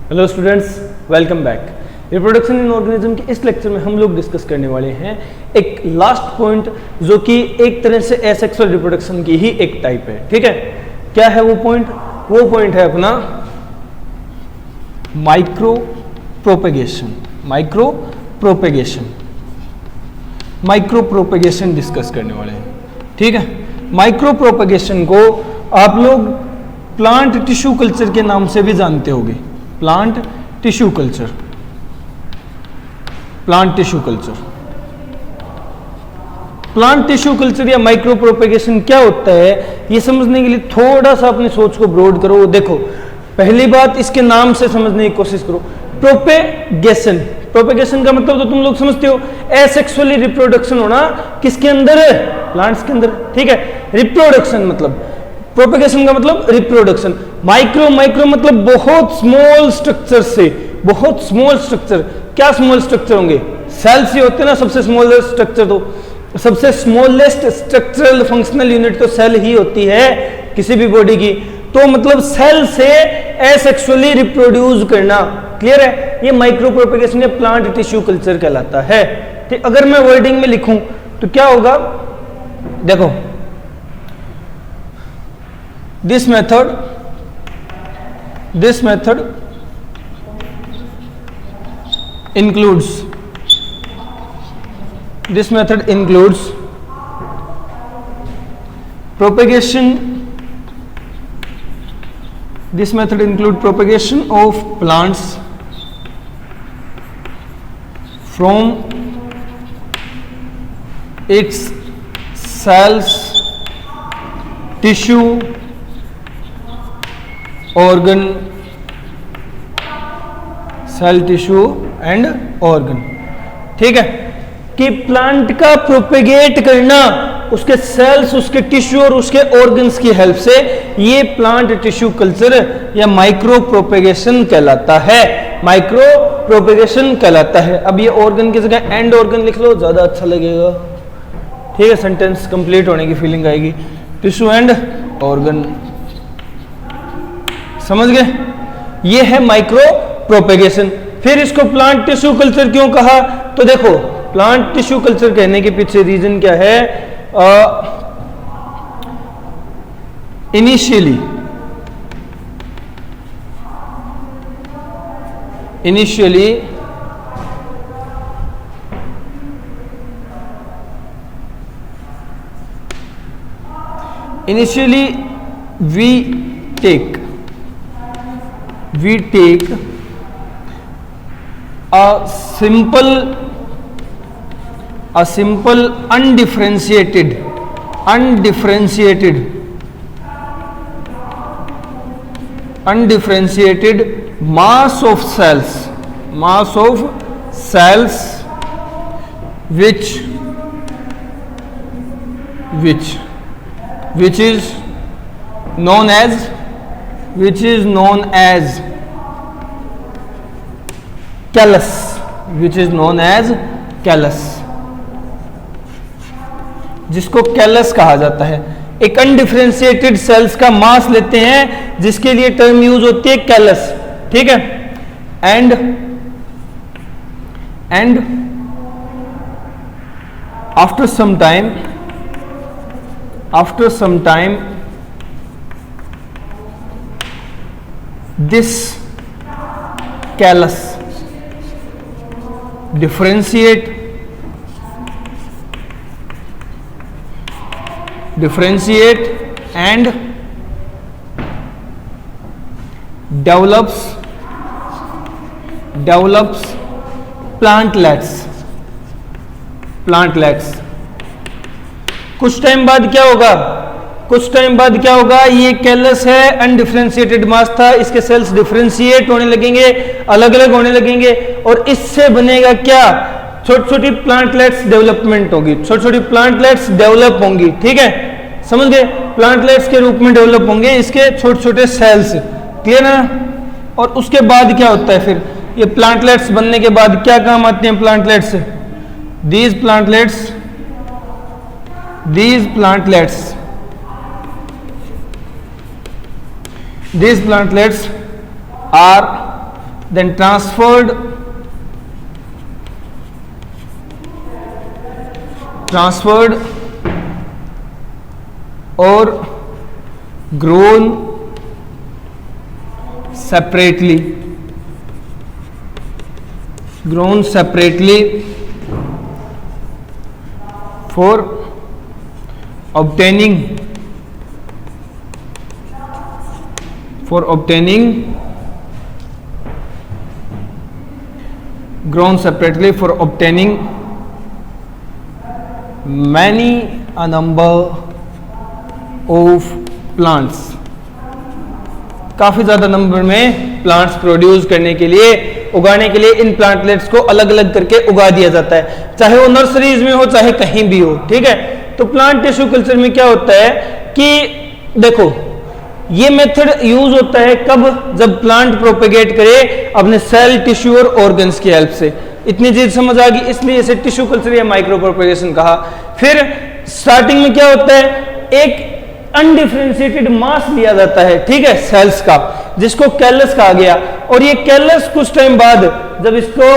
Hello students, welcome back. Reproduction in organism के इस lecture में हम लोग डिस्कस करने वाले हैं एक लास्ट पॉइंट जो कि एक तरह से एसेक्सुअल रिप्रोडक्शन की ही एक टाइप है। ठीक है, क्या है वो पॉइंट? वो पॉइंट है अपना micro propagation. Micro propagation discuss करने वाले हैं। ठीक है, माइक्रो प्रोपेगेशन को आप लोग प्लांट टिश्यू कल्चर के नाम से भी जानते होंगे। प्लांट टिश्यू कल्चर या माइक्रो प्रोपेगेशन क्या होता है, ये समझने के लिए थोड़ा सा अपनी सोच को ब्रॉड करो। देखो, पहली बात इसके नाम से समझने की कोशिश करो। प्रोपेगेशन का मतलब तो तुम लोग समझते हो, एसेक्सुअली रिप्रोडक्शन होना। किसके अंदर है? प्लांट्स के अंदर। ठीक है, रिप्रोडक्शन मतलब, प्रोपेगेशन का मतलब रिप्रोडक्शन। माइक्रो मतलब बहुत स्मॉल स्ट्रक्चर से, बहुत स्मॉल स्ट्रक्चर। क्या स्मॉल स्ट्रक्चर होंगे? सेल्स ही होते हैं ना सबसे स्मॉलेस्ट स्ट्रक्चर। तो सबसे स्मॉलेस्ट स्ट्रक्चरल फंक्शनल यूनिट तो सेल ही होती है किसी भी बॉडी की। तो मतलब सेल से एसेक्सुअली रिप्रोड्यूस करना। क्लियर है? ये माइक्रो प्रोपेगेशन या प्लांट टिश्यू कल्चर कहलाता है। ठीक, अगर मैं वर्डिंग में लिखूं तो क्या होगा? देखो, this method includes propagation. This method includes propagation of plants from its cells, tissue, organ, cell, tissue and organ. ठीक है, कि प्लांट का प्रोपेगेट करना उसके सेल्स, उसके टिश्यू और उसके ऑर्गन्स की हेल्प से, ये प्लांट टिश्यू कल्चर या माइक्रो प्रोपेगेशन कहलाता है। माइक्रो प्रोपेगेशन कहलाता है। अब ये ऑर्गन की जगह एंड ऑर्गन लिख लो, ज्यादा अच्छा लगेगा। ठीक है, सेंटेंस कंप्लीट होने की फीलिंग आएगी। टिश्यू एंड ऑर्गन, समझ गए? ये है माइक्रो प्रोपेगेशन। फिर इसको प्लांट टिश्यू कल्चर क्यों कहा? तो देखो, प्लांट टिश्यू कल्चर कहने के पीछे रीजन क्या है? Initially we take a simple undifferentiated mass of cells which is known as callus, जिसको कैलस कहा जाता है। एक अनडिफरेंशिएटेड सेल्स का मास लेते हैं जिसके लिए टर्म यूज होती है कैलस। ठीक है, and after some time this callus differentiate and develops plantlets। कुछ टाइम बाद क्या होगा? ये कैलस है, अनडिफरेंशिएटेड मास था, इसके सेल्स डिफरेंशिएट होने लगेंगे, अलग अलग होने लगेंगे, और इससे बनेगा क्या? छोटी छोटी प्लांटलेट्स डेवलपमेंट होगी, छोटी छोटी प्लांटलेट्स डेवलप होंगी। ठीक है, समझ गए? प्लांटलेट्स के रूप में डेवलप होंगे इसके छोटे छोटे सेल्स। क्लियर है? और उसके बाद क्या होता है? फिर ये प्लांटलेट्स बनने के बाद क्या काम आते हैं plantlets? these plantlets are then transferred or grown separately for obtaining many a number of plants, काफी ज्यादा नंबर में प्लांट्स प्रोड्यूस करने के लिए, उगाने के लिए इन प्लांटलेट्स को अलग अलग करके उगा दिया जाता है, चाहे वो नर्सरीज में हो चाहे कहीं भी हो। ठीक है, तो प्लांट टिश्यू कल्चर में क्या होता है कि देखो ये मेथड यूज होता है कब, जब प्लांट प्रोपेगेट करे अपने सेल, टिश्यू और ऑर्गन्स की हेल्प से। इतनी चीज समझ आ गई, इसलिए इसे टिश्यू कल्चर या माइक्रो प्रोपेगेशन कहा। फिर स्टार्टिंग में क्या होता है, एक अनडिफरेंशिएटेड मास लिया जाता है, ठीक है, सेल्स का, जिसको कैलस कहा गया। और ये कैलस कुछ टाइम बाद जब इसको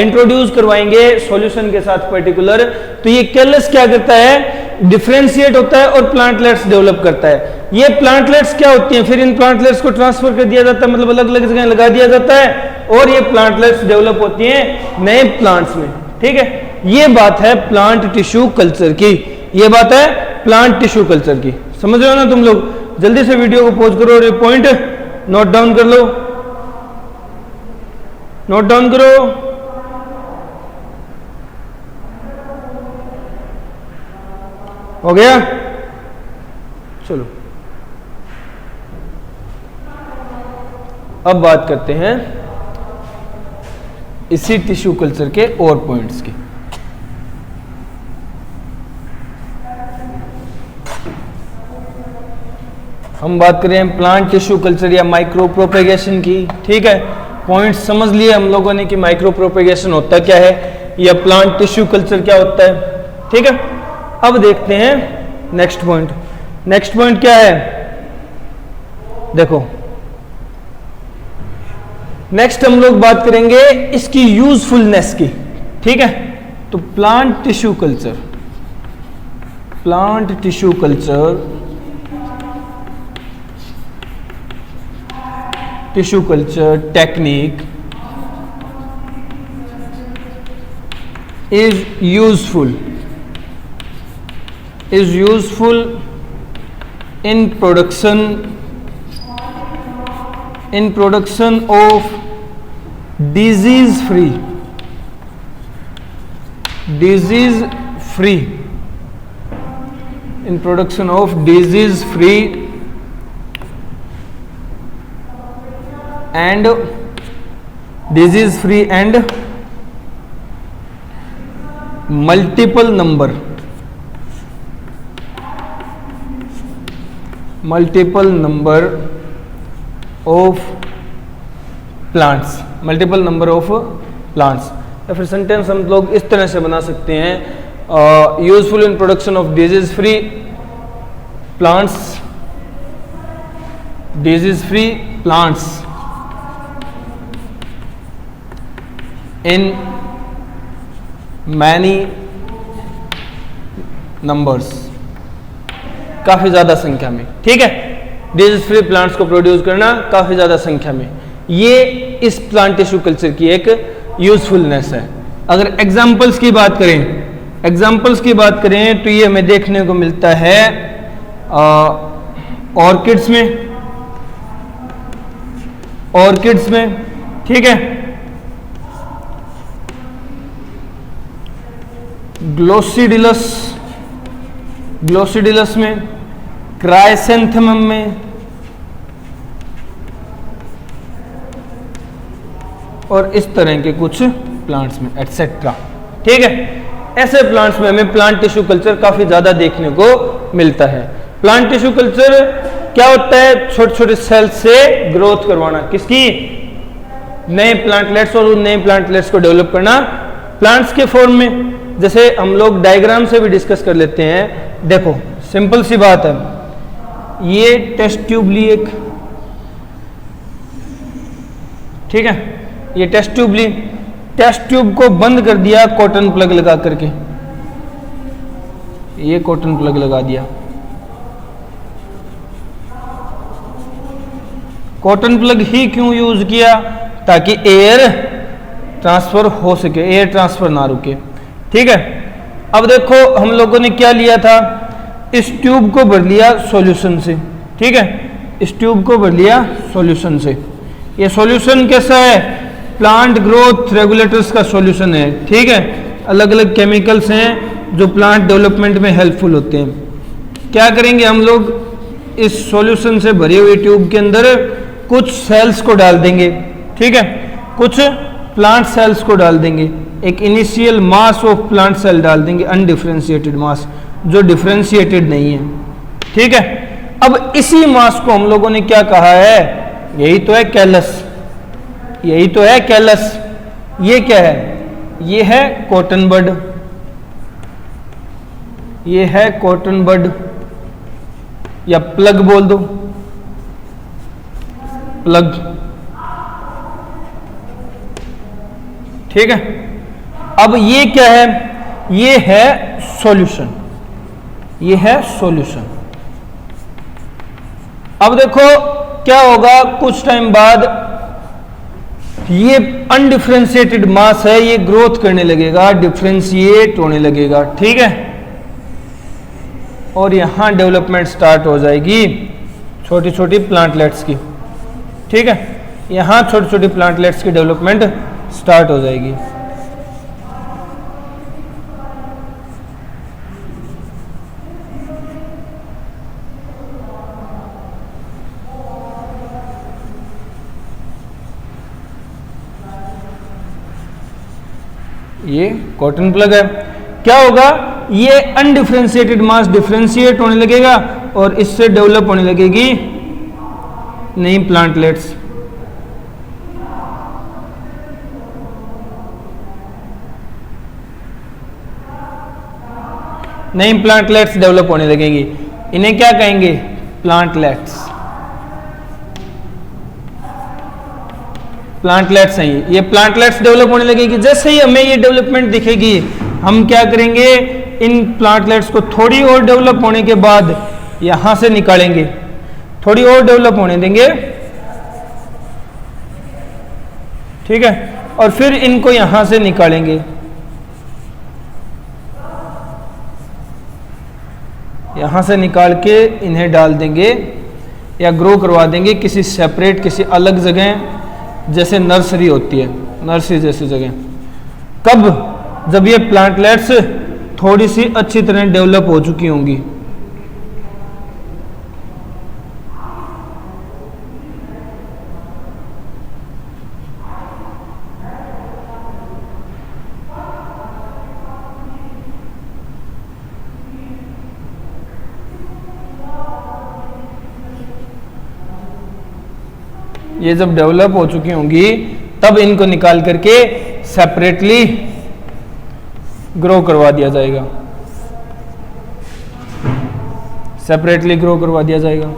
इंट्रोड्यूस करवाएंगे सॉल्यूशन के साथ पर्टिकुलर, तो ये कैलस क्या करता है, डिफरेंशिएट होता है और प्लांटलेट्स डेवलप करता है। ये प्लांटलेट्स क्या होती हैं, फिर इन प्लांटलेट्स को ट्रांसफर कर दिया जाता है, मतलब अलग अलग जगह लगा दिया जाता है, और ये प्लांटलेट्स डेवलप होती हैं नए प्लांट्स में। ठीक है, ये बात है प्लांट टिश्यू कल्चर की, ये बात है प्लांट टिश्यू कल्चर की। समझ रहे हो ना तुम लोग? जल्दी से वीडियो को पॉज करो और ये पॉइंट नोट डाउन कर लो, नोट डाउन करो। हो गया? चलो अब बात करते हैं इसी टिश्यू कल्चर के और पॉइंट्स की। हम बात करें प्लांट टिश्यू कल्चर या माइक्रो प्रोपेगेशन की। ठीक है, पॉइंट्स समझ लिए हम लोगों ने कि माइक्रो प्रोपेगेशन होता क्या है या प्लांट टिश्यू कल्चर क्या होता है। ठीक है, अब देखते हैं नेक्स्ट पॉइंट। नेक्स्ट पॉइंट क्या है, देखो नेक्स्ट हम लोग बात करेंगे इसकी यूजफुलनेस की। ठीक है, तो plant tissue culture technique is useful in production of disease free and multiple number of plants। या फिर सेंटेंस हम लोग इस तरह से बना सकते हैं, useful in production of disease free plants in many numbers, काफी ज्यादा संख्या में। ठीक है, डिजीज फ्री प्लांट्स को प्रोड्यूस करना काफी ज्यादा संख्या में, ये इस प्लांट टिश्यू कल्चर की एक यूजफुलनेस है। अगर एग्जांपल्स की बात करें तो ये हमें देखने को मिलता है ऑर्किड्स में। ठीक है, ग्लोसिडिलस में, क्राइसेंथेमम में, और इस तरह के कुछ प्लांट्स में एटसेट्रा। ठीक है, ऐसे प्लांट्स में हमें प्लांट टिश्यू कल्चर काफी ज्यादा देखने को मिलता है। प्लांट टिश्यू कल्चर क्या होता है, छोटे छोटे सेल्स से ग्रोथ करवाना, किसकी, नए प्लांटलेट्स, और उन नए प्लांटलेट्स को डेवलप करना प्लांट्स के फॉर्म में। जैसे हम लोग डायग्राम से भी डिस्कस कर लेते हैं। देखो सिंपल सी बात है, ये टेस्ट ट्यूब ली एक, ठीक है, ये टेस्ट ट्यूब ली, टेस्ट ट्यूब को बंद कर दिया कॉटन प्लग लगा करके, ये कॉटन प्लग लगा दिया। कॉटन प्लग ही क्यों यूज किया? ताकि एयर ट्रांसफर हो सके, एयर ट्रांसफर ना रुके। ठीक है, अब देखो हम लोगों ने क्या लिया था, इस ट्यूब को भर लिया सॉल्यूशन से। ठीक है, इस ट्यूब को भर लिया सॉल्यूशन से। ये सॉल्यूशन कैसा है? प्लांट ग्रोथ रेगुलेटर्स का सॉल्यूशन है। ठीक है, अलग अलग केमिकल्स हैं जो प्लांट डेवलपमेंट में हेल्पफुल होते हैं। क्या करेंगे हम लोग, इस सॉल्यूशन से भरी हुई ट्यूब के अंदर कुछ सेल्स को डाल देंगे। ठीक है, कुछ प्लांट सेल्स को डाल देंगे, एक initial mass of plant cell डाल देंगे, अनडिफरेंशिएटेड मास, जो डिफरेंशिएटेड नहीं है। ठीक है, अब इसी मास को हम लोगों ने क्या कहा है? यही तो है कैलस, यही तो है कैलस। ये क्या है? ये है कॉटन बड, ये है कॉटन बड, या प्लग बोल दो, प्लग। ठीक है, अब ये क्या है? ये है सॉल्यूशन, ये है सॉल्यूशन। अब देखो क्या होगा, कुछ टाइम बाद ये अनडिफरेंशिएटेड मास है, ये ग्रोथ करने लगेगा, डिफरेंशिएट होने लगेगा। ठीक है, और यहां डेवलपमेंट स्टार्ट हो जाएगी छोटी छोटी प्लांटलेट्स की। ठीक है, यहां छोटी छोटी प्लांटलेट्स की डेवलपमेंट स्टार्ट हो जाएगी। ये कॉटन प्लग है। क्या होगा? ये अनडिफरेंशिएटेड मास डिफरेंशिएट होने लगेगा और इससे डेवलप होने लगेगी नई प्लांटलेट्स। नई प्लांटलेट्स डेवलप होने लगेंगी। इन्हें क्या कहेंगे? प्लांटलेट्स। प्लांटलेट्स हैं ये प्लांटलेट्स डेवलप होने लगेगी। जैसे ही हमें ये डेवलपमेंट दिखेगी, हम क्या करेंगे, इन प्लांटलेट्स को थोड़ी और डेवलप होने के बाद यहां से निकालेंगे, थोड़ी और डेवलप होने देंगे। ठीक है, और फिर इनको यहां से निकालेंगे, यहां से निकाल के इन्हें डाल देंगे या ग्रो करवा देंगे किसी सेपरेट, किसी अलग जगह, जैसे नर्सरी होती है, नर्सरी जैसी जगह। कब? जब ये प्लांटलेट्स थोड़ी सी अच्छी तरह डेवलप हो चुकी होंगी। ये जब डेवलप हो चुकी होंगी तब इनको निकाल करके सेपरेटली ग्रो करवा दिया जाएगा, सेपरेटली ग्रो करवा दिया जाएगा।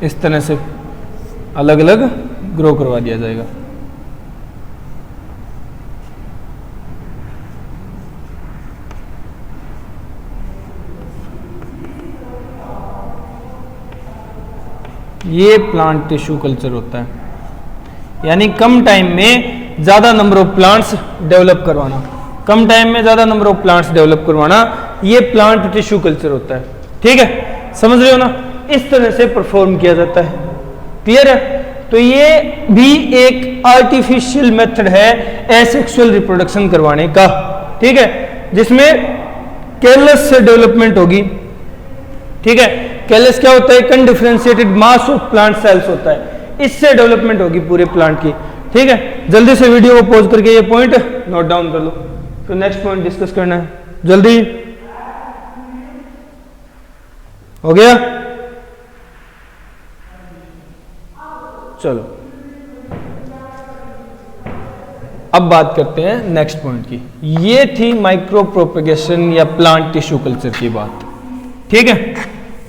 इस तरह से अलग अलग ग्रो करवा दिया जाएगा। ये प्लांट टिश्यू कल्चर होता है, यानी कम टाइम में ज्यादा नंबर ऑफ प्लांट्स डेवलप करवाना, कम टाइम में ज्यादा नंबर ऑफ प्लांट्स डेवलप करवाना, ये प्लांट टिश्यू कल्चर होता है। ठीक है, समझ रहे हो ना? इस तरह से परफॉर्म किया जाता है। क्लियर है? तो ये भी एक आर्टिफिशियल मेथड है एसेक्सुअल रिप्रोडक्शन करवाने का। ठीक है, जिसमें कैलस से डेवलपमेंट होगी। ठीक है, कैलस क्या होता है? एक undifferentiated mass of plant cells होता है, इससे डेवलपमेंट होगी पूरे प्लांट की। ठीक है, जल्दी से वीडियो को पॉज करके ये पॉइंट नोट डाउन कर लो, फिर नेक्स्ट पॉइंट डिस्कस करना है। जल्दी हो गया? चलो अब बात करते हैं नेक्स्ट पॉइंट की। ये थी माइक्रो प्रोपेगेशन या प्लांट टिश्यू कल्चर की बात, ठीक है,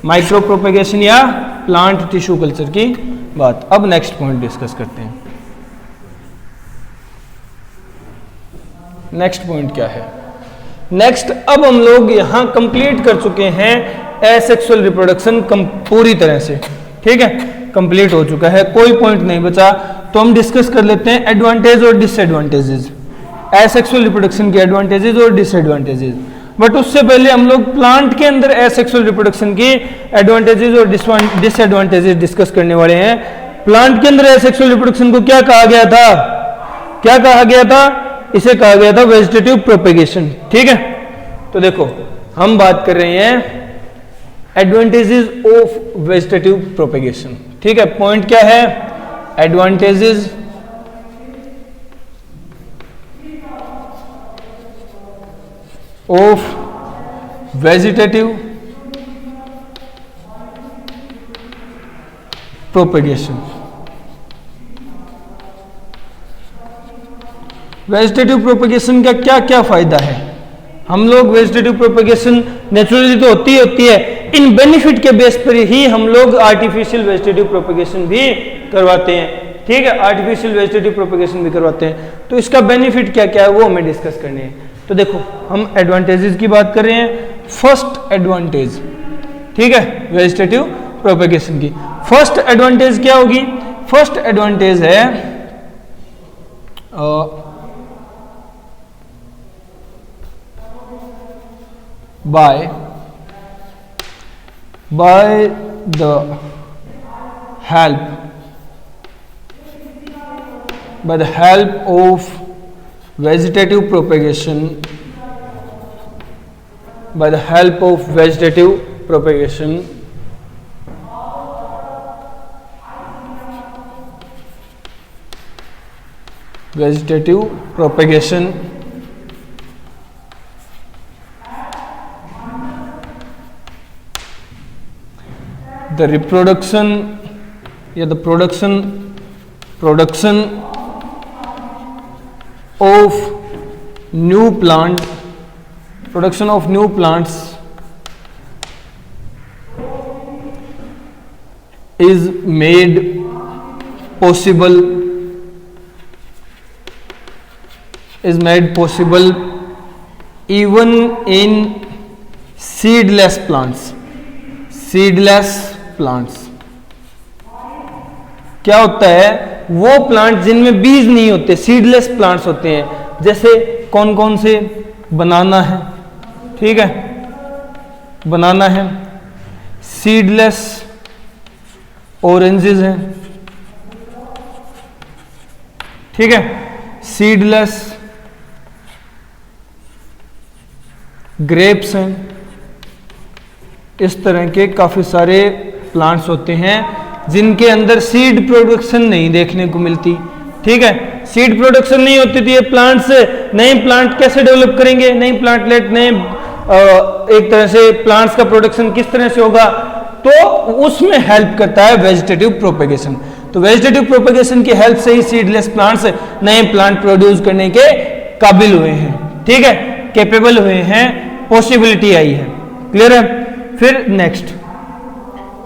माइक्रो प्रोपेगेशन या प्लांट टिश्यू कल्चर की बात। अब नेक्स्ट पॉइंट डिस्कस करते हैं। नेक्स्ट पॉइंट क्या है? नेक्स्ट अब हम लोग यहां कंप्लीट कर चुके हैं एसेक्सुअल रिप्रोडक्शन पूरी तरह से, ठीक है, कंप्लीट हो चुका है, कोई पॉइंट नहीं बचा। तो हम डिस्कस कर लेते हैं एडवांटेज और डिसएडवांटेजेस, एसेक्सुअल रिप्रोडक्शन के एडवांटेजेस और डिसएडवांटेजेस। बट उससे पहले हम लोग प्लांट के अंदर एसेक्सुअल रिप्रोडक्शन की एडवांटेजेस और डिसएडवांटेजेस डिस्कस करने वाले हैं। प्लांट के अंदर एसेक्सुअल रिप्रोडक्शन को क्या कहा गया था? क्या कहा गया था? इसे कहा गया था वेजिटेटिव प्रोपेगेशन, ठीक है। तो देखो हम बात कर रहे हैं एडवांटेजेस ऑफ वेजिटेटिव प्रोपेगेशन, ठीक है। पॉइंट क्या है? Advantages of vegetative propagation. Vegetative propagation का क्या क्या फायदा है? हम लोग वेजिटेटिव प्रोपेगेशन नेचुरली तो होती है, इन बेनिफिट के बेस पर ही हम लोग आर्टिफिशियल वेजिटेटिव प्रोपेगेशन भी करवाते हैं, ठीक है, आर्टिफिशियल वेजिटेटिव प्रोपेगेशन भी करवाते हैं। तो इसका बेनिफिट क्या क्या है वो हमें डिस्कस करने हैं। तो देखो हम एडवांटेजेस की बात कर रहे हैं। फर्स्ट एडवांटेज, ठीक है, वेजिटेटिव प्रोपेगेशन की फर्स्ट एडवांटेज क्या होगी? फर्स्ट एडवांटेज है by the help of vegetative propagation, by the help of vegetative propagation, vegetative propagation the reproduction या the production of new plant, production of new plants is made possible even in seedless plants. क्या होता है? वो plant जिनमें बीज नहीं होते, seedless plants होते हैं। जैसे कौन कौन से? बनाना है, ठीक है, बनाना है, सीडलेस ऑरेंजेस हैं, ठीक है, सीडलेस ग्रेप्स हैं। इस तरह के काफी सारे प्लांट्स होते हैं जिनके अंदर सीड प्रोडक्शन नहीं देखने को मिलती, ठीक है, सीड प्रोडक्शन नहीं होती थी। ये प्लांट्स, नए प्लांट कैसे डेवलप करेंगे? नए प्लांटलेट, नए एक तरह से प्लांट्स का प्रोडक्शन किस तरह से होगा? तो उसमें हेल्प करता है वेजिटेटिव प्रोपेगेशन। तो वेजिटेटिव प्रोपेगेशन की हेल्प से ही सीडलेस प्लांट्स नए प्लांट प्रोड्यूस करने के काबिल हुए हैं, ठीक है, कैपेबल हुए हैं, पॉसिबिलिटी आई है। क्लियर है? फिर next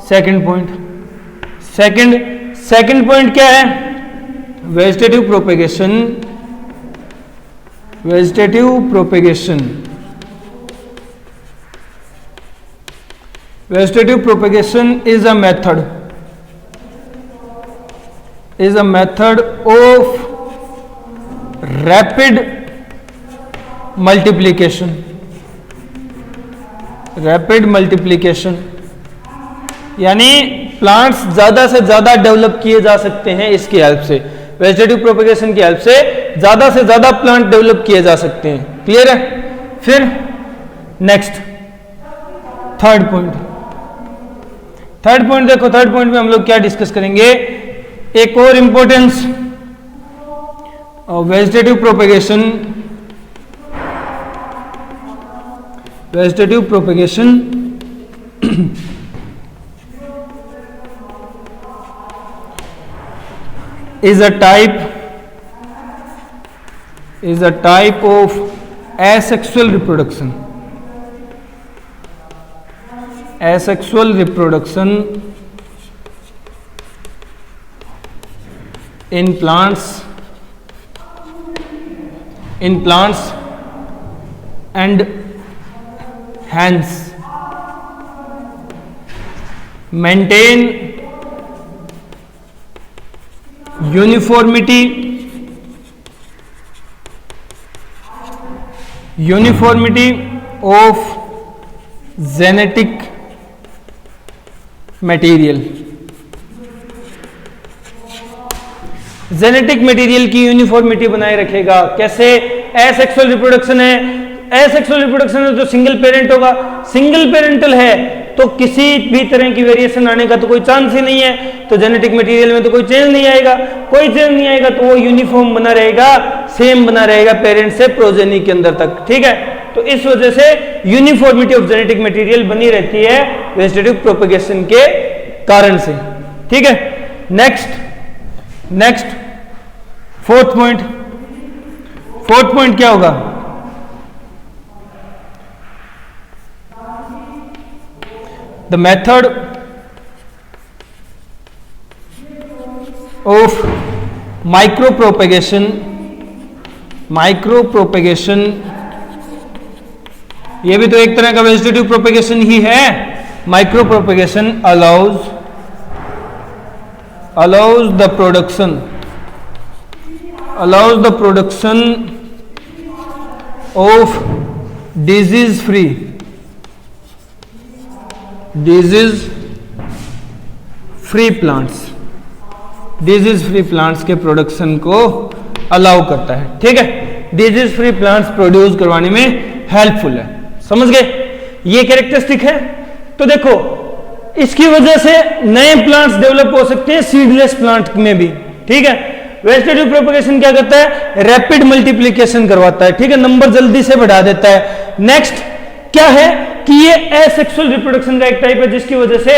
second point, second point क्या है? Vegetative propagation is a method of rapid multiplication, यानी प्लांट्स ज्यादा से ज्यादा डेवलप किए जा सकते हैं इसकी हेल्प से, वेजिटेटिव प्रोपेगेशन की हेल्प से ज्यादा से ज्यादा प्लांट डेवलप किए जा सकते हैं। क्लियर है? फिर नेक्स्ट थर्ड पॉइंट देखो, थर्ड पॉइंट में हम लोग क्या डिस्कस करेंगे? एक और importance vegetative propagation is a type is a type of asexual reproduction. Asexual reproduction in plants and hence maintain uniformity of genetic material. Genetic material की uniformity बनाए रखेगा। कैसे? एसेक्सुअल रिप्रोडक्शन है, एसेक्सुअल रिप्रोडक्शन है तो सिंगल पेरेंट होगा, single parental है तो किसी भी तरह की वेरिएशन आने का तो कोई चांस ही नहीं है, तो जेनेटिक मटेरियल में तो कोई चेंज नहीं आएगा, कोई चेंज नहीं आएगा तो वो यूनिफॉर्म बना रहेगा, सेम बना रहेगा पेरेंट से प्रोजेनी के अंदर तक। ठीक है, तो इस वजह से यूनिफॉर्मिटी ऑफ जेनेटिक मटेरियल बनी रहती है वेजिटेटिव प्रोपेगेशन के कारण से। ठीक है, नेक्स्ट फोर्थ पॉइंट क्या होगा? The method of micro propagation ये भी तो एक तरह का वेजिटेटिव प्रोपेगेशन ही है। Micro propagation allows the production of disease free plants के प्रोडक्शन को अलाउ करता है। ठीक है, डिजीज फ्री प्लांट्स प्रोड्यूस करवाने में हेल्पफुल है। समझ गए? ये कैरेक्टरिस्टिक है। तो देखो इसकी वजह से नए प्लांट्स डेवलप हो सकते हैं सीडलेस प्लांट में भी। ठीक है, वेजिटेटिव प्रोपेगेशन क्या करता है? रैपिड मल्टीप्लिकेशन करवाता है। ठीक है, नंबर जल्दी से बढ़ा देता है। नेक्स्ट क्या है कि ये एसेक्सुअल रिप्रोडक्शन का एक टाइप है जिसकी वजह से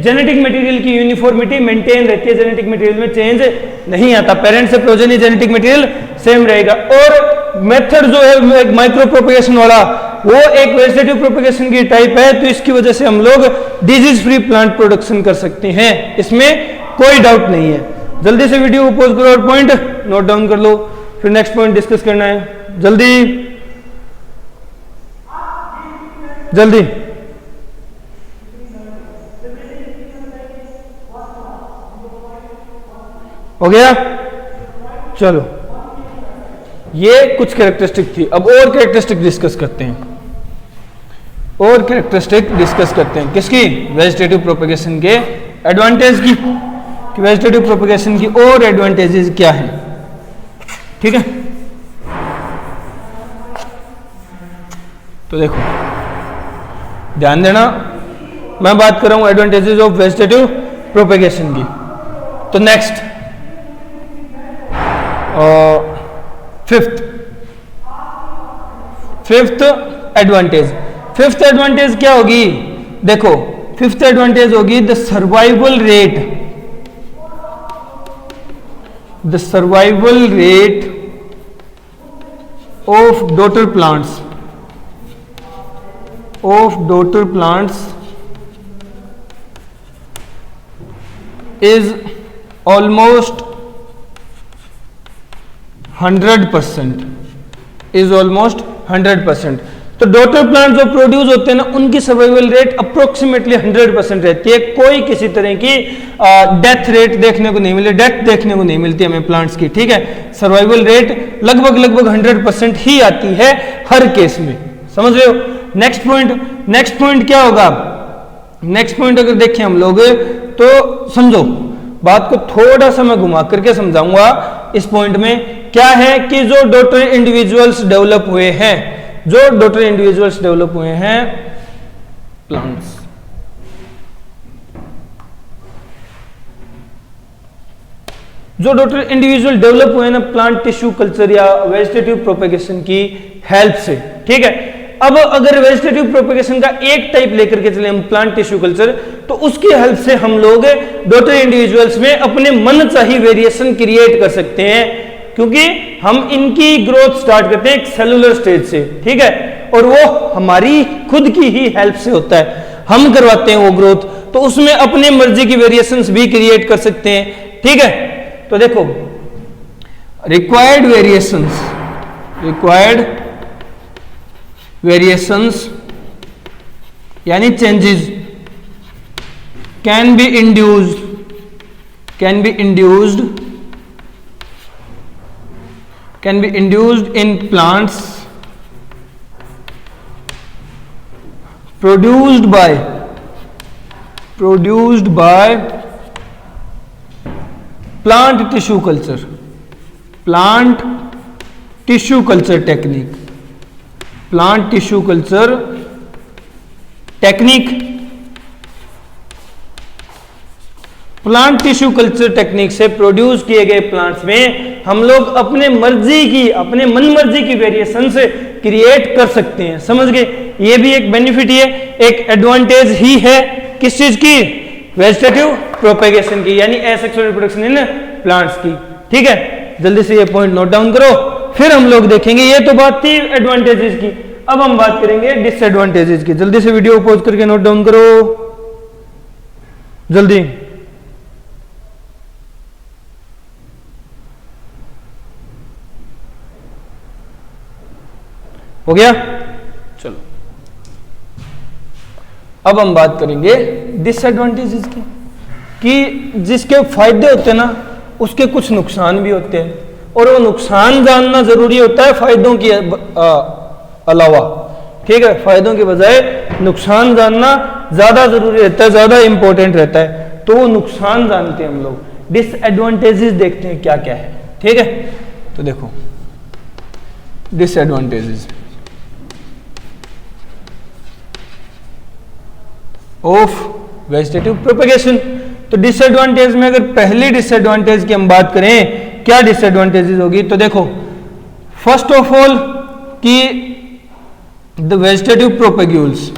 जेनेटिक मटेरियल की यूनिफॉर्मिटी मेंटेन रहती है, जेनेटिक मटेरियल में चेंज नहीं आता, पेरेंट से प्रोजेनी जेनेटिक मटेरियल सेम रहेगा। और मेथड जो है माइक्रो प्रोपेगेशन वाला वो एक वेजिटेटिव प्रोपेगेशन की टाइप है, तो इसकी वजह से हम लोग डिजीज फ्री प्लांट प्रोडक्शन कर सकते हैं, इसमें कोई डाउट नहीं है। जल्दी से वीडियो को पॉज करो और पॉइंट नोट डाउन कर लो, फिर नेक्स्ट पॉइंट डिस्कस करना है। जल्दी हो गया? चलो, ये कुछ कैरेक्टरिस्टिक थी। अब और कैरेक्टरिस्टिक डिस्कस करते हैं। किसकी? वेजिटेटिव प्रोपेगेशन के एडवांटेज की, कि वेजिटेटिव प्रोपेगेशन की और एडवांटेजेस क्या है। ठीक है, तो देखो ध्यान देना, मैं बात कर रहा हूं एडवांटेजेस ऑफ वेजिटेटिव प्रोपेगेशन की। तो नेक्स्ट फिफ्थ एडवांटेज क्या होगी? देखो फिफ्थ एडवांटेज होगी the survival rate of daughter plants is almost 100%। तो डॉटर प्लांट जो प्रोड्यूस होते हैं ना, उनकी सर्वाइवल रेट अप्रोक्सीमेटली 100% रहती है। कोई किसी तरह की डेथ रेट देखने को नहीं मिली, डेथ देखने को नहीं मिलती हमें प्लांट्स की। ठीक है, सर्वाइवल रेट लगभग 100% ही आती है हर केस में। समझ रहे हो? नेक्स्ट पॉइंट क्या होगा? नेक्स्ट पॉइंट अगर देखें हम लोग तो समझो, बात को थोड़ा सा मैं घुमा करके समझाऊंगा। इस पॉइंट में क्या है कि जो डॉटर इंडिविजुअल्स डेवलप हुए हैं प्लांट्स, जो डॉटर इंडिविजुअल डेवलप हुए ना प्लांट टिश्यू कल्चर या वेजिटेटिव प्रोपेगेशन की हेल्प से। ठीक है, अब अगर वेजिटेटिव प्रोपेगेशन का एक टाइप लेकर के चले हम प्लांट टिश्यू कल्चर, तो उसकी हेल्प से हम लोग डॉटर इंडिविजुअल्स में अपने मन चाही वेरिएशन क्रिएट कर सकते हैं। क्योंकि हम इनकी ग्रोथ स्टार्ट करते हैं एक सेलुलर स्टेज से, ठीक है, और वो हमारी खुद की ही हेल्प से होता है, हम करवाते हैं वो ग्रोथ, तो उसमें अपने मर्जी की वेरिएशंस भी क्रिएट कर सकते हैं, ठीक है। तो देखो रिक्वायर्ड वेरिएशंस यानी changes can be induced in plants produced by plant tissue culture technique से प्रोड्यूस किए गए प्लांट्स में हम लोग अपने मन मर्जी की वेरिएशन से क्रिएट कर सकते हैं, समझ गए। ये भी एक बेनिफिट ही है, एक एडवांटेज ही है, किस चीज की, वेजिटेटिव प्रोपेगेशन की, यानी एसेक्सुअल रिप्रोडक्शन इन प्लांट्स की, ठीक है। जल्दी से ये पॉइंट नोट डाउन करो, फिर हम लोग देखेंगे, ये तो बात थी एडवांटेजेस की, अब हम बात करेंगे डिसएडवांटेजेस की। जल्दी से वीडियो पॉज करके नोट डाउन करो, जल्दी। हो गया, चलो अब हम बात करेंगे डिसएडवांटेजेस की, कि जिसके फायदे होते हैं ना उसके कुछ नुकसान भी होते हैं, और वो नुकसान जानना जरूरी होता है फायदों की अलावा, ठीक है। फायदों के बजाय नुकसान जानना ज्यादा जरूरी रहता है, ज्यादा इंपॉर्टेंट रहता है, तो वो नुकसान जानते हैं हम लोग। डिसएडवांटेजेस देखते हैं क्या क्या है, ठीक है। तो देखो डिसएडवांटेजेस ऑफ वेजिटेटिव प्रोपेगेशन। तो डिसएडवांटेज में अगर पहली डिसएडवांटेज की हम बात करें, क्या डिसएडवांटेजेस होगी, तो देखो फर्स्ट ऑफ ऑल कि द वेजिटेटिव प्रोपेग्यूल्स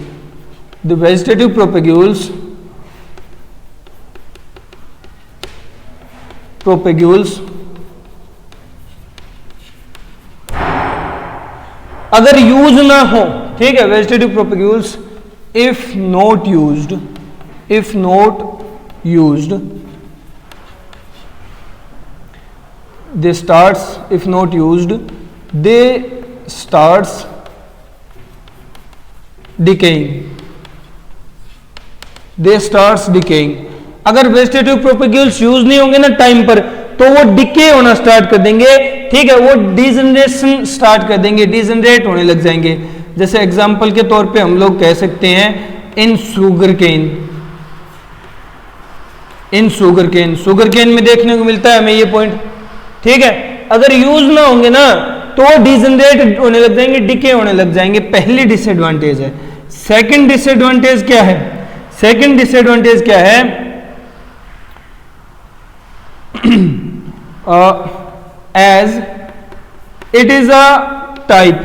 अगर यूज ना हो, ठीक है, vegetative propagules if not used they starts decaying। अगर वेजिटेटिव प्रोपेग्यूल्स यूज नहीं होंगे ना टाइम पर, तो वो डिके होना स्टार्ट कर देंगे, ठीक है, वो डिजनरेशन स्टार्ट कर देंगे, डिजनरेट होने लग जाएंगे। जैसे एग्जाम्पल के तौर पे हम लोग कह सकते हैं इन शुगर केन में देखने को मिलता है हमें ये पॉइंट, ठीक है। अगर यूज ना होंगे ना तो वो डिजनरेट होने लग जाएंगे, डिके होने लग जाएंगे, पहली डिसएडवांटेज है। सेकंड डिसएडवांटेज क्या है, as it is a type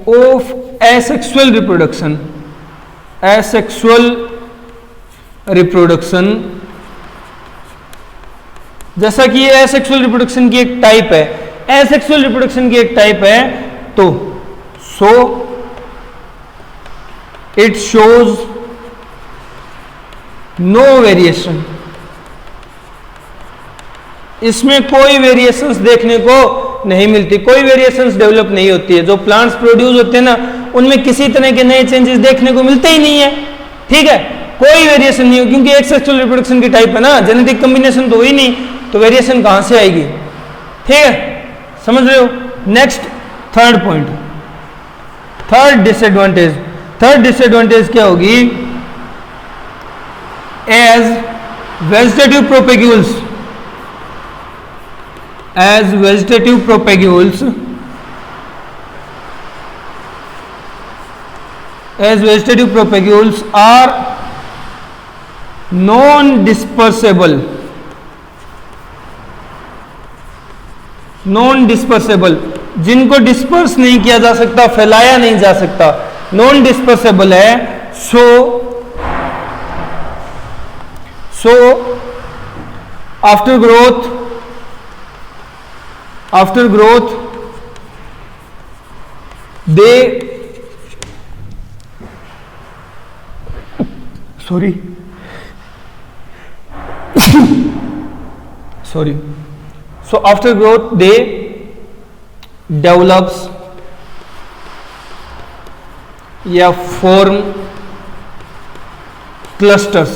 of asexual reproduction जैसा कि ये एसेक्सुअल रिप्रोडक्शन की एक टाइप है, तो so it shows no variation, इसमें कोई वेरिएशंस देखने को नहीं मिलती, कोई वेरिएशंस डेवलप नहीं होती है। जो प्लांट्स प्रोड्यूस होते हैं ना उनमें किसी तरह के नए चेंजेस देखने को मिलते ही नहीं है, ठीक है, कोई वेरिएशन नहीं हो, क्योंकि एसेक्सुअल रिप्रोडक्शन की टाइप है ना, जेनेटिक कॉम्बिनेशन तो हुई नहीं, तो वेरिएशन कहां से आएगी, ठीक है, समझ रहे हो। Next third point, third disadvantage क्या होगी, as vegetative propagules are non-dispersible, जिनको डिस्पर्स नहीं किया जा सकता, फैलाया नहीं जा सकता, नॉन डिस्पर्सेबल है। So after growth after growth they sorry so after growth they develops या form clusters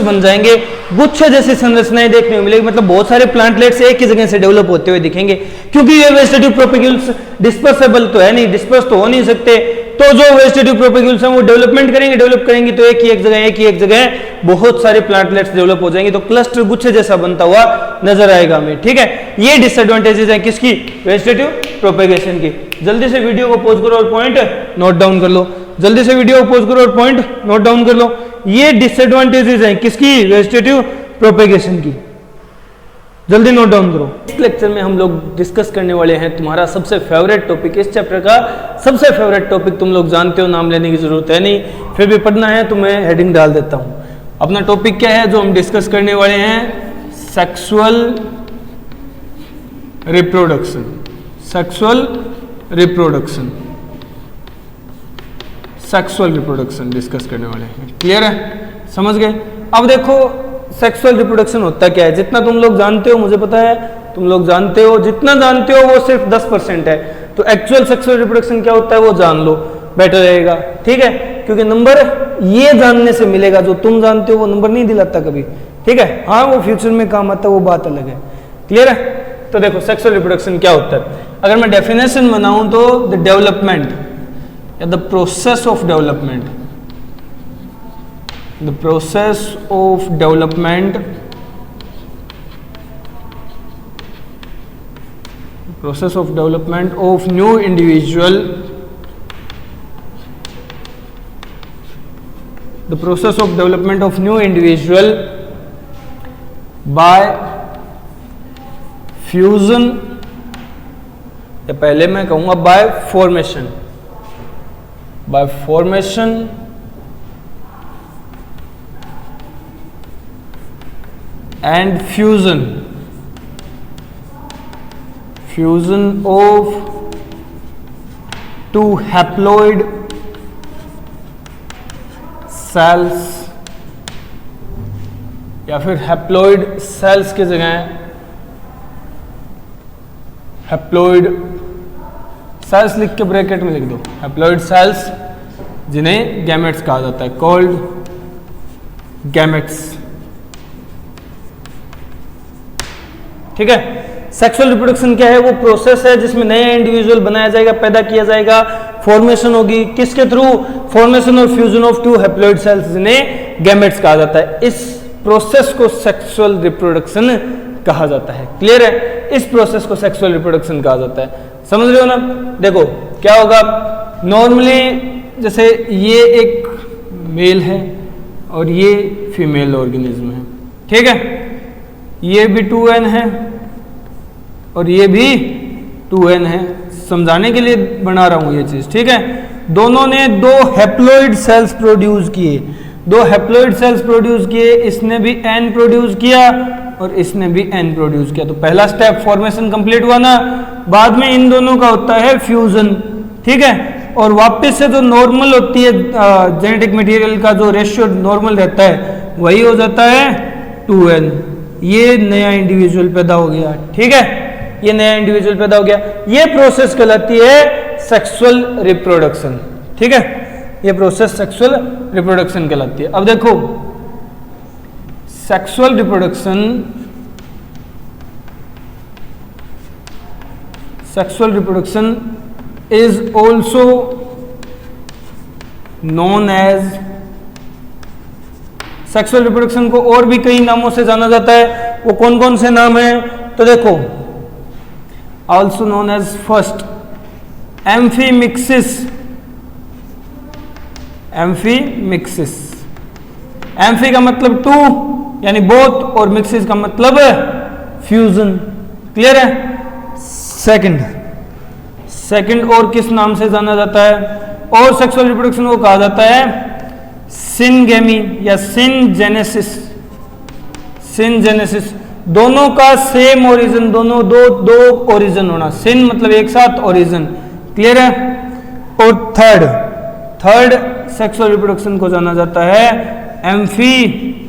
बन जाएंगे, गुच्छे जैसी संरचनाएं देखने को मिलेगी, मतलब बहुत सारे प्लांटलेट्स एक ही जगह से डेवलप होते हुए दिखेंगे, क्योंकि ये वेजिटेटिव प्रोपेग्यूल्स डिस्पर्सेबल तो है नहीं, डिस्पर्स तो हो नहीं सकते, तो जो वेजिटेटिव प्रोपेग्यूल्स हैं वो डेवलप करेंगे तो एक ही एक जगह बहुत सारे प्लांटलेट्स डेवलप हो जाएंगे, तो क्लस्टर गुच्छे जैसा बनता हुआ नजर आएगा हमें, ठीक है। ये डिसएडवांटेजेस हैं किसकी, वेजिटेटिव प्रोपेगेशन की। जल्दी से वीडियो को पॉज करो और पॉइंट नोट डाउन कर लो, जल्दी से वीडियो को पॉज करो और पॉइंट नोट डाउन कर लो। ये डिसएडवांटेजेस हैं किसकी, वेजिटेटिव प्रोपेगेशन की, जल्दी नोट डाउन करो। इस लेक्चर में हम लोग डिस्कस करने वाले हैं तुम्हारा सबसे फेवरेट टॉपिक, इस चैप्टर का सबसे फेवरेट टॉपिक तुम लोग जानते हो, नाम लेने की जरूरत है नहीं, फिर भी पढ़ना है तो मैं हेडिंग डाल देता हूं। अपना टॉपिक क्या है जो हम डिस्कस करने वाले हैं, sexual reproduction, sexual reproduction discuss करने वाले हैं। क्लियर है, समझ गए। अब देखो सेक्सुअल रिप्रोडक्शन होता क्या है, जितना तुम लोग जानते हो मुझे पता है, तुम लोग जानते हो, जितना जानते हो वो सिर्फ 10% है, तो एक्चुअल सेक्सुअल रिप्रोडक्शन क्या होता है वो जान लो, बेटर रहेगा, ठीक है, क्योंकि नंबर ये जानने से मिलेगा, जो तुम जानते हो वो नंबर नहीं दिलाता कभी, ठीक है, हाँ वो फ्यूचर में काम आता है वो बात अलग है। क्लियर है, तो देखो सेक्सुअल रिप्रोडक्शन क्या होता है, अगर मैं डेफिनेशन बनाऊं तो द डेवलपमेंट या the process of development, the process of development of new individual, the process of development of new individual by fusion, या पहले मैं कहूंगा by formation and fusion of two haploid cells, या फिर haploid cells की जगह haploid cells लिख के ब्रैकेट में लिख दो, हैप्लॉइड सेल्स जिन्हें गैमेट्स कहा जाता है, कॉल्ड गैमेट्स, ठीक है। सेक्सुअल रिप्रोडक्शन क्या है, वो प्रोसेस है जिसमें नया इंडिविजुअल बनाया जाएगा, पैदा किया जाएगा, फॉर्मेशन होगी, किसके थ्रू, फॉर्मेशन और fusion of two haploid cells जिन्हें गैमेट्स कहा जाता है, इस प्रोसेस को सेक्सुअल रिप्रोडक्शन कहा जाता है। क्लियर है, इस प्रोसेस को सेक्सुअल रिप्रोडक्शन कहा जाता है, समझ रहे हो ना। देखो क्या होगा, नॉर्मली जैसे ये एक मेल है और ये फीमेल ऑर्गेनिज्म है, ठीक है, ये भी 2n है और ये भी 2n है, समझाने के लिए बना रहा हूं ये चीज, ठीक है। दोनों ने दो हैप्लॉइड सेल्स प्रोड्यूस किए, इसने भी n प्रोड्यूस किया और इसने भी n प्रोड्यूस किया, तो पहला स्टेप फॉर्मेशन कंप्लीट हुआ ना, बाद में इन दोनों का होता है फ्यूजन, ठीक है, और वापस से जो नॉर्मल होती है जेनेटिक मटेरियल का जो रेशियो नॉर्मल रहता है वही हो जाता है 2n, ये नया इंडिविजुअल पैदा हो गया, ठीक है, ये नया इंडिविजुअल पैदा हो गया, ये प्रोसेस कहलाती है सेक्सुअल रिप्रोडक्शन, ठीक है, ये प्रोसेस सेक्सुअल रिप्रोडक्शन कहलाती है। अब देखो sexual reproduction is also known as, sexual reproduction को और भी कई नामों से जाना जाता है, वो कौन कौन से नाम हैं, तो देखो also known as, first amphimixis, amphi का मतलब टू यानी बोथ और मिक्सिस का मतलब फ्यूजन, क्लियर है। सेकंड और किस नाम से जाना जाता है, और सेक्सुअल रिप्रोडक्शन को कहा जाता है सिनगेमी या सिनजेनेसिस, सिनजेनेसिस, दोनों का सेम ओरिजिन, दोनों दो ओरिजिन होना, सिन मतलब एक साथ, ओरिजिन, क्लियर है। और थर्ड सेक्सुअल रिप्रोडक्शन को जाना जाता है एम्फीगोनी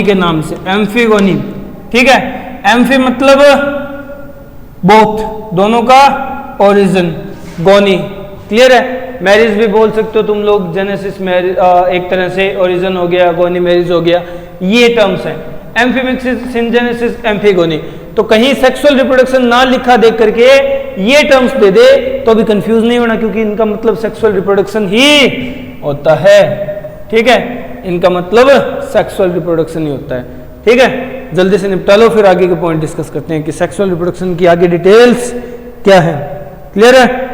के नाम से, एम्फीगोनी, ठीक है। एम्फी मतलब बोथ, दोनों का ओरिजिन, गोनी, क्लियर है। मैरिज भी बोल सकते हो तुम लोग, जेनेसिस मैरिज एक तरह से ओरिजिन हो गया, गोनी मैरिज हो गया, ये टर्म्स हैं। एम्फीमिक्सिस, सिनजेनेसिस, एम्फीगोनी। तो कहीं सेक्सुअल रिप्रोडक्शन ना लिखा देख करके ये टर्म्स दे दे तो भी कंफ्यूज नहीं होना, क्योंकि इनका मतलब सेक्सुअल रिप्रोडक्शन ही होता है, ठीक है। इनका मतलब सेक्सुअल रिप्रोडक्शन ही होता है, ठीक है। जल्दी से निपटा लो, फिर आगे के पॉइंट डिस्कस करते हैं कि सेक्सुअल रिप्रोडक्शन की आगे डिटेल्स क्या है, क्लियर है।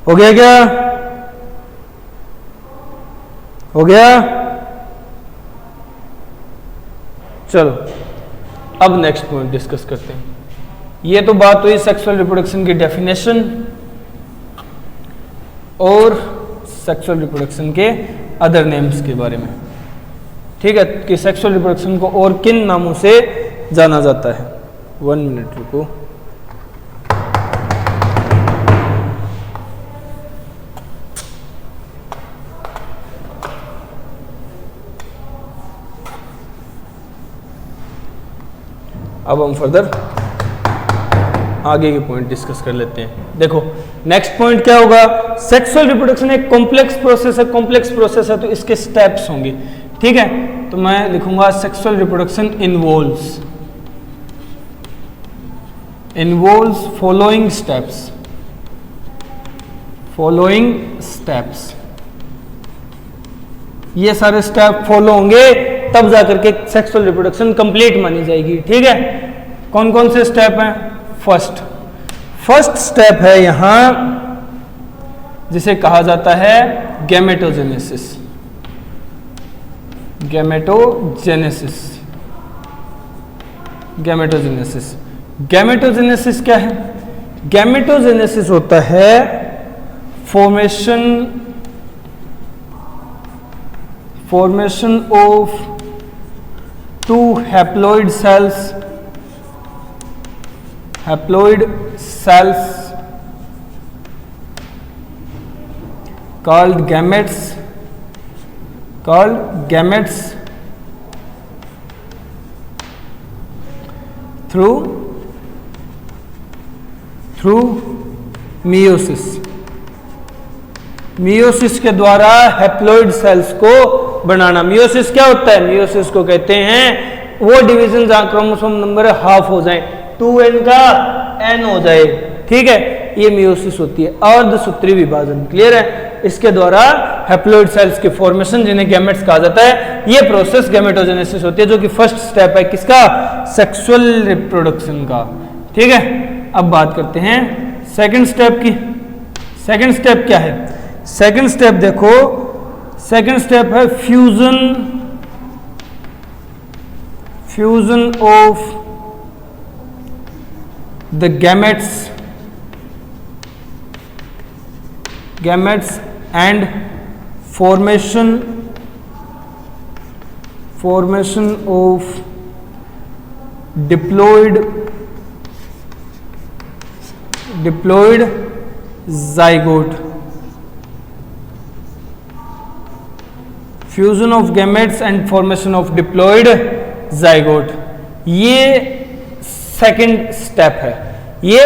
हो गया क्या? हो गया? चलो अब नेक्स्ट पॉइंट डिस्कस करते हैं। ये तो बात हुई सेक्सुअल रिप्रोडक्शन की डेफिनेशन और सेक्सुअल रिप्रोडक्शन के अदर नेम्स के बारे में, ठीक है, कि सेक्सुअल रिप्रोडक्शन को और किन नामों से जाना जाता है। 1 मिनट रुको। अब हम फर्दर आगे के पॉइंट डिस्कस कर लेते हैं। देखो नेक्स्ट पॉइंट क्या होगा, सेक्सुअल रिप्रोडक्शन एक कॉम्प्लेक्स प्रोसेस है, कॉम्प्लेक्स प्रोसेस है तो इसके स्टेप्स होंगे, ठीक है। तो मैं लिखूंगा sexual reproduction involves following steps. ये सारे स्टेप फॉलो होंगे तब जाकर के सेक्सुअल रिप्रोडक्शन कंप्लीट मानी जाएगी, ठीक है। कौन कौन से स्टेप हैं? फर्स्ट स्टेप है यहां जिसे कहा जाता है गैमेटोजेनेसिस। गैमेटोजेनेसिस क्या है? गैमेटोजेनेसिस होता है formation of 2 haploid cells called gametes through meiosis के द्वारा हैप्लॉइड सेल्स को बनाना। मियोसिस क्या होता है? मियोसिस को कहते हैं वो डिवीजन जहां क्रोमोसोम नंबर हाफ हो जाए, 2n का n हो जाए, ठीक है, ये मियोसिस होती है, अर्धसूत्री विभाजन, क्लियर है। इसके द्वारा हैप्लॉइड सेल्स की फॉर्मेशन जिन्हें गैमेट्स कहा जाता है, ये प्रोसेस गैमेटोजेनेसिस होती है, जो कि फर्स्ट स्टेप है किसका? सेक्सुअल रिप्रोडक्शन का, ठीक है। अब बात करते हैं सेकंड स्टेप की। सेकंड स्टेप क्या है? सेकंड स्टेप देखो, सेकंड स्टेप है fusion of the gametes and formation of diploid zygote. Fusion of gametes and formation of diploid zygote, ये सेकंड स्टेप है, ये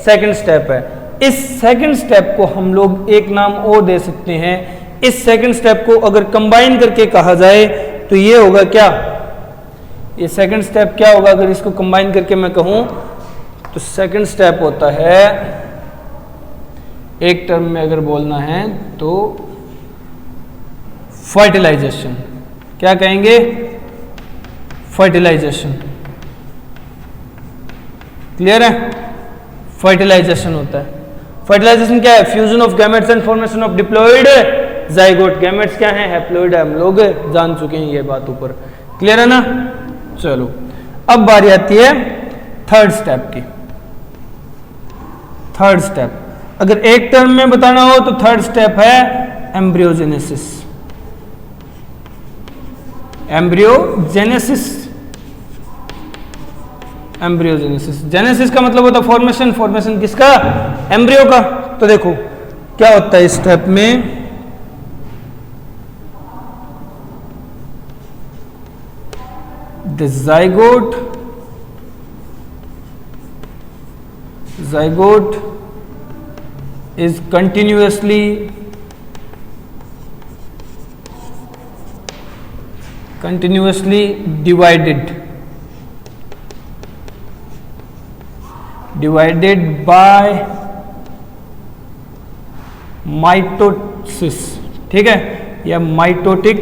सेकंड स्टेप है। इस सेकंड स्टेप को हम लोग एक नाम और दे सकते हैं। इस सेकंड स्टेप को अगर कंबाइन करके कहा जाए तो ये होगा क्या? ये सेकंड स्टेप क्या होगा अगर इसको कंबाइन करके मैं कहूं तो सेकंड स्टेप होता है, एक टर्म में अगर बोलना है तो फर्टिलाइजेशन। क्या कहेंगे? फर्टिलाइजेशन, क्लियर है? फर्टिलाइजेशन होता है। फर्टिलाइजेशन क्या है? Fusion of gametes and formation of diploid zygote. Gametes क्या है? हैप्लॉइड है, हम लोग जान चुके हैं ये बात ऊपर, क्लियर है ना? चलो अब बारी आती है थर्ड स्टेप की। थर्ड स्टेप अगर एक टर्म में बताना हो तो थर्ड स्टेप है एम्ब्रियोजेनेसिस। एम्ब्रियोजेनेसिस। एम्ब्रियोजेनेसिस, जेनेसिस का मतलब होता है फॉर्मेशन, फॉर्मेशन किसका? एम्ब्रियो का। तो देखो क्या होता है इस स्टेप में, the zygote is continuously divided by mitosis, ठीक है, या mitotic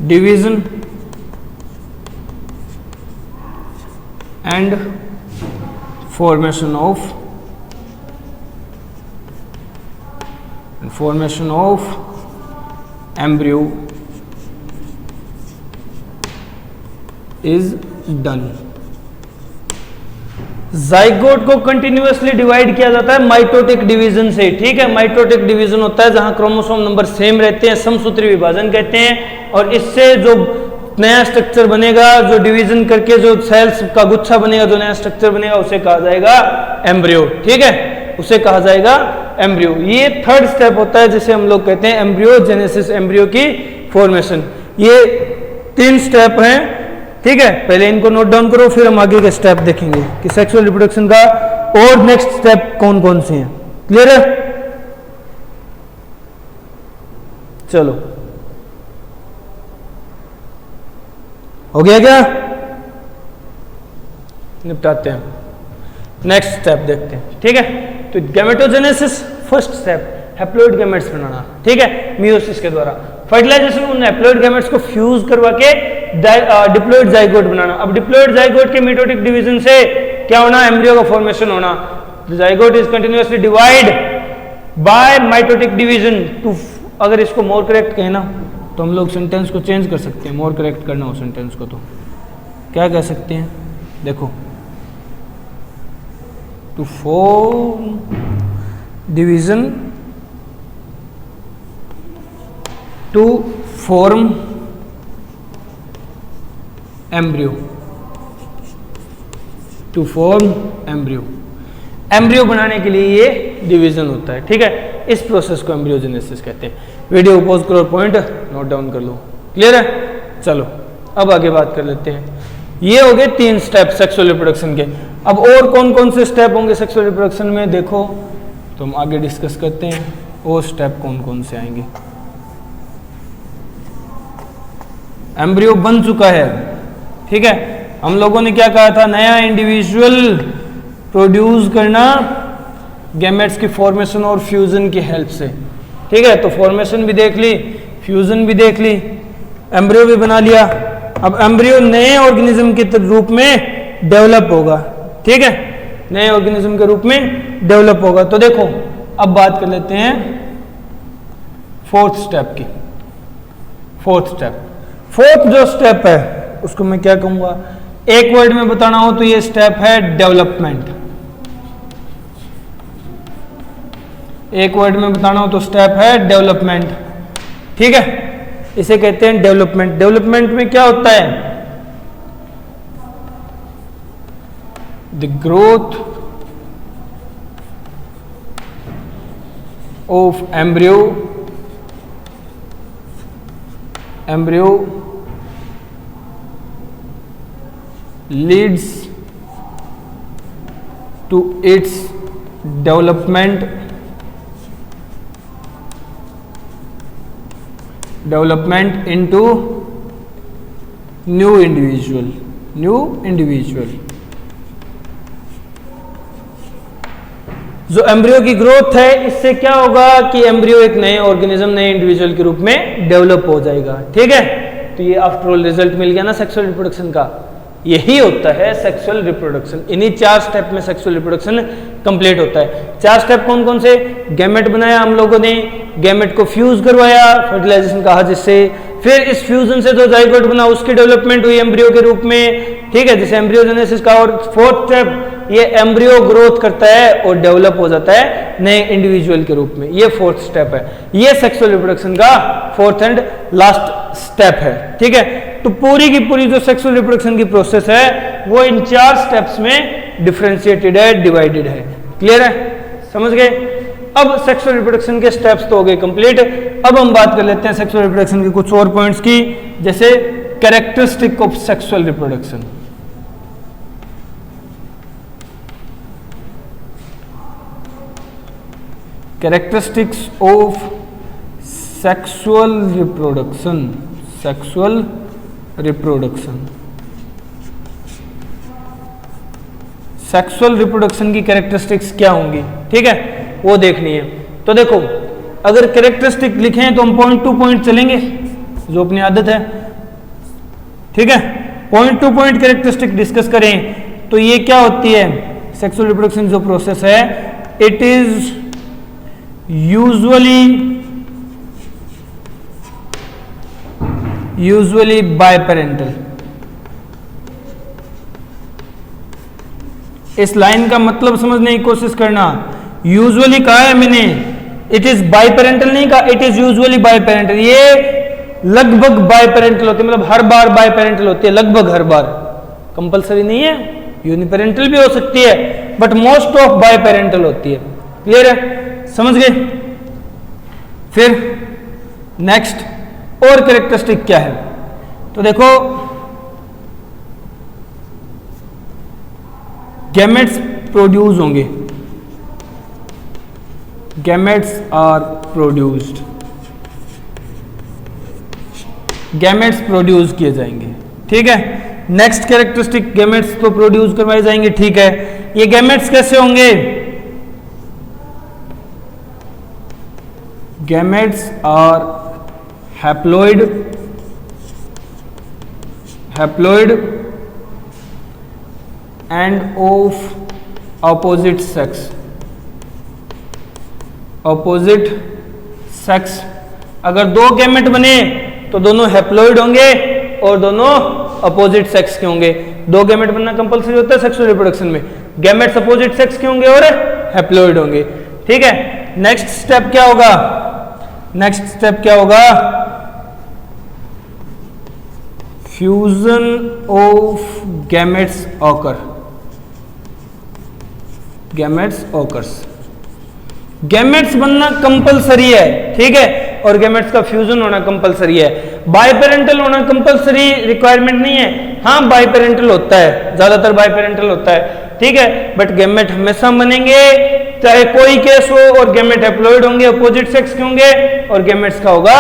division and formation of embryo is done। Zygote को कंटिन्यूअसली डिवाइड किया जाता है माइटोटिक डिवीजन से, ठीक है। माइटोटिक डिवीजन होता है जहां क्रोमोसोम नंबर सेम रहते हैं, समसूत्री विभाजन कहते हैं, और इससे जो नया स्ट्रक्चर बनेगा, जो डिवीजन करके जो सेल्स का गुच्छा बनेगा, जो नया स्ट्रक्चर बनेगा, उसे कहा जाएगा एम्ब्रियो, ठीक है, उसे कहा जाएगा एम्ब्रियो। ये थर्ड स्टेप होता है जिसे हम लोग कहते हैं एम्ब्रियोजेनेसिस, एम्ब्रियो की फॉर्मेशन। ये 3 स्टेप हैं, ठीक है। पहले इनको नोट डाउन करो, फिर हम आगे के स्टेप देखेंगे कि सेक्सुअल रिप्रोडक्शन का और नेक्स्ट स्टेप कौन कौन से हैं। क्लियर है? चलो, हो गया क्या? निपटाते हैं, नेक्स्ट स्टेप देखते हैं, ठीक है। तो gametogenesis first step, haploid gametes बनाना, ठीक है, मियोसिस के द्वारा। फर्टिलाइजेशन, उन हैप्लॉइड गैमेट्स को फ्यूज करवा के डिप्लॉइड जाइगोट बनाना। अब डिप्लॉइड जाइगोट के मिटोटिक डिवीजन से क्या होना? एम्ब्रियो का फॉर्मेशन होना। Zygote is continuously divide by mitotic division to, अगर इसको मोर करेक्ट कहें ना तो हम लोग सेंटेंस को चेंज कर सकते हैं, मोर करेक्ट करना हो सेंटेंस को तो क्या कह सकते हैं? देखो, to form division, to form embryo, to form embryo. Embryo बनाने के लिए ये डिवीजन होता है, ठीक है। इस प्रोसेस को एम्ब्रियोजेनेसिस कहते हैं। वीडियो पॉज करो, पॉइंट नोट डाउन कर लो। क्लियर है? चलो अब आगे बात कर लेते हैं। ये हो गए 3 स्टेप सेक्सुअल रिप्रोडक्शन के। अब और कौन कौन से स्टेप होंगे सेक्सुअल रिप्रोडक्शन में, देखो तो हम आगे डिस्कस करते हैं और स्टेप कौन कौन से आएंगे। एम्ब्रियो बन चुका है, ठीक है। हम लोगों ने क्या कहा था? नया इंडिविजुअल प्रोड्यूस करना गैमेट्स की फॉर्मेशन और फ्यूजन की हेल्प से, ठीक है। तो फॉर्मेशन भी देख ली, फ्यूजन भी देख ली, एम्ब्रियो भी बना लिया। अब एम्ब्रियो नए ऑर्गेनिज्म के रूप में डेवलप होगा, ठीक है, नए ऑर्गेनिज्म के रूप में डेवलप होगा। तो देखो अब बात कर लेते हैं फोर्थ स्टेप की। फोर्थ जो स्टेप है उसको मैं क्या कहूंगा? एक वर्ड में बताना हो तो ये स्टेप है डेवलपमेंट। एक वर्ड में बताना हो तो स्टेप है डेवलपमेंट, ठीक है। इसे कहते हैं डेवलपमेंट। डेवलपमेंट में क्या होता है? The growth of embryo leads to its development into new individual। जो एम्ब्रियो की ग्रोथ है, इससे क्या होगा कि एम्ब्रियो एक नए ऑर्गेनिज्म, नए इंडिविजुअल के रूप में डेवलप हो जाएगा, ठीक है। तो ये आफ्टर ऑल रिजल्ट मिल गया ना सेक्सुअल रिप्रोडक्शन का। यही होता है सेक्सुअल रिप्रोडक्शन। इन्हीं 4 स्टेप में सेक्सुअल रिप्रोडक्शन कंप्लीट होता है। 4 स्टेप कौन कौन से? गैमेट बनाया हम लोगों ने, गैमेट को फ्यूज करवाया, फर्टिलाइजेशन कहा जिससे, फिर इस फ्यूजन से जो जाइगोट बना उसकी डेवलपमेंट हुई एम्ब्रियो के रूप में, ठीक है, जिसे एम्ब्रियोजेनेसिस का। और फोर्थ स्टेप ये एम्ब्रियो ग्रोथ करता है और डेवलप हो जाता है नए इंडिविजुअल के रूप में। ये फोर्थ स्टेप है, ये सेक्सुअल रिप्रोडक्शन का फोर्थ एंड लास्ट स्टेप है। ठीक है, तो पूरी की पूरी जो सेक्सुअल रिप्रोडक्शन की प्रोसेस है वो इन 4 स्टेप्स में डिफरेंशिएटेड है, डिवाइडेड है। क्लियर है, समझ गए? अब सेक्सुअल रिप्रोडक्शन के स्टेप्स तो हो गए कंप्लीट। अब हम बात कर लेते हैं सेक्सुअल रिप्रोडक्शन के कुछ और पॉइंट्स की, जैसे characteristic of sexual reproduction. Characteristics of sexual reproduction, sexual reproduction, sexual reproduction की कैरेक्टरिस्टिक्स क्या होंगी, ठीक है, वो देखनी है। तो देखो, अगर कैरेक्टरिस्टिक लिखें तो हम पॉइंट टू पॉइंट चलेंगे, जो अपनी आदत है। ठीक है, point two point characteristic discuss करें तो ये क्या होती है, सेक्सुअल रिप्रोडक्शन जो प्रोसेस है, इट इज यूजुअली बायपेरेंटल। इस लाइन का मतलब समझने की कोशिश करना। यूजुअली कहा है मैंने, इट इज बायपेरेंटल नहीं कहा, इट इज यूजुअली बायपेरेंटल। ये लगभग बायपेरेंटल होती है, मतलब हर बार बायपेरेंटल होती है, लगभग हर बार, कंपलसरी नहीं है, यूनिपेरेंटल भी हो सकती है, बट मोस्ट ऑफ बायपेरेंटल होती है। क्लियर है, समझ गए? फिर नेक्स्ट और कैरेक्टरिस्टिक क्या है, तो देखो गैमेट्स प्रोड्यूस होंगे, gametes are produced, gametes produce किए जाएंगे। ठीक है, नेक्स्ट कैरेक्टरिस्टिक, गैमेट्स तो प्रोड्यूस करवाए जाएंगे। ठीक है, ये गैमेट्स कैसे होंगे, gametes are haploid, haploid and of opposite sex, opposite sex. अगर दो गैमेट बने तो दोनों हैप्लॉइड होंगे और दोनों अपोजिट सेक्स के होंगे। दो गैमेट बनना कंपलसरी होता है सेक्सुअल रिप्रोडक्शन में, गैमेट्स अपोजिट सेक्स के होंगे और हैप्लॉइड होंगे। ठीक है, नेक्स्ट स्टेप क्या होगा, नेक्स्ट स्टेप क्या होगा, fusion of gametes occur, gametes occurs. Gametes बनना कंपलसरी है, ठीक है, और गैमेट्स का फ्यूजन होना कंपलसरी है। बायपेरेंटल होना कंपलसरी रिक्वायरमेंट नहीं है, हाँ बायपेरेंटल होता है, ज्यादातर बायपेरेंटल होता है। ठीक है, बट गैमेट हमेशा बनेंगे चाहे कोई केस हो, और गैमेट हैप्लॉइड होंगे, अपोजिट सेक्स के होंगे, और गैमेट्स का होगा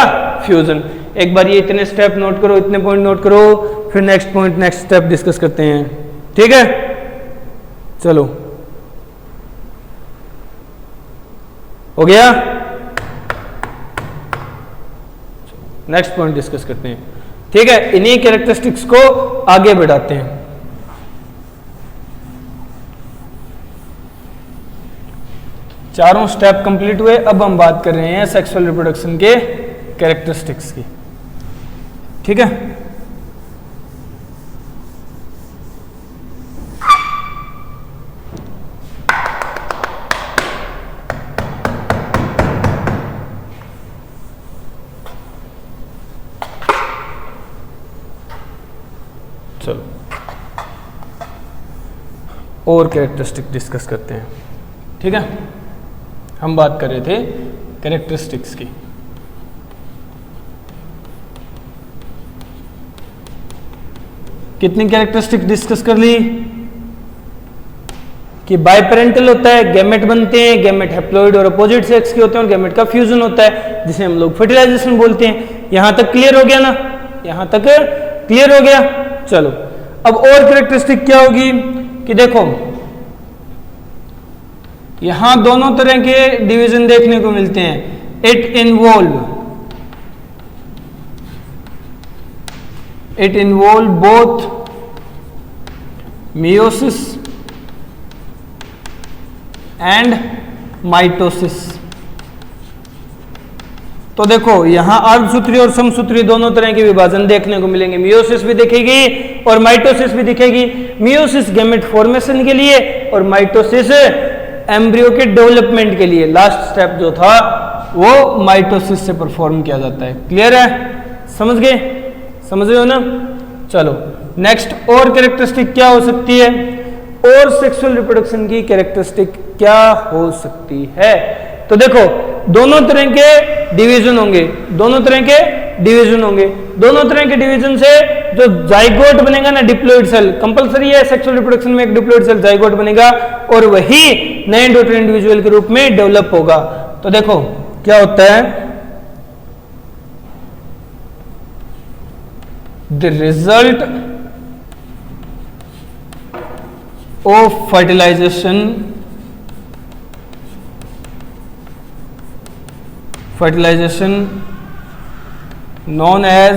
फ्यूजन। एक बार ये इतने स्टेप नोट करो, इतने पॉइंट नोट करो, फिर next point, next step discuss करते हैं। ठीक है, चलो हो गया, नेक्स्ट पॉइंट डिस्कस करते हैं। ठीक है, इन्हीं कैरेक्टरिस्टिक्स को आगे बढ़ाते हैं। चारों स्टेप कंप्लीट हुए, अब हम बात कर रहे हैं सेक्सुअल रिप्रोडक्शन के कैरेक्टरिस्टिक्स की। ठीक है, चलो और कैरेक्टरिस्टिक डिस्कस करते हैं। ठीक है, हम बात कर रहे थे कैरेक्टरिस्टिक्स की। कितनी कैरेक्टरिस्टिक डिस्कस कर ली, कि बायपेरेंटल होता है, गैमेट बनते हैं, गैमेट हैप्लॉइड और अपोजिट सेक्स के होते हैं, और गैमेट का फ्यूजन होता है जिसे हम लोग फर्टिलाइजेशन बोलते हैं। यहां तक क्लियर हो गया ना, यहां तक क्लियर हो गया। चलो अब और कैरेक्टरिस्टिक क्या होगी, कि देखो यहां दोनों तरह के डिवीजन देखने को मिलते हैं। It involve both meiosis and mitosis. तो देखो यहां अर्धसूत्री और समसूत्री दोनों तरह के विभाजन देखने को मिलेंगे, मियोसिस भी दिखेगी और माइटोसिस भी दिखेगी। मियोसिस गैमेट फॉर्मेशन के लिए और माइटोसिस एम्ब्रियो के डेवलपमेंट के लिए। लास्ट स्टेप जो था वो माइटोसिस से परफॉर्म किया जाता है। क्लियर है? समझ गए? समझ रहे हो ना? चलो नेक्स्ट, और कैरेक्टरिस्टिक क्या हो सकती है? और सेक्सुअल रिप्रोडक्शन की कैरेक्टरिस्टिक क्या हो सकती है? तो देखो दोनों तरह के डिवीजन होंगे, दोनों तरह के डिवीजन होंगे। दोनों तरह के डिवीजन से जो जाइगोट बनेगा ना, डिप्लॉइड सेल, कंपलसरी है सेक्सुअल रिप्रोडक्शन में एक डिप्लॉइड सेल जाइगोट बनेगा और वही नए डॉटर इंडिविजुअल के रूप में डेवलप होगा। तो देखो क्या होता है, the result of fertilization known as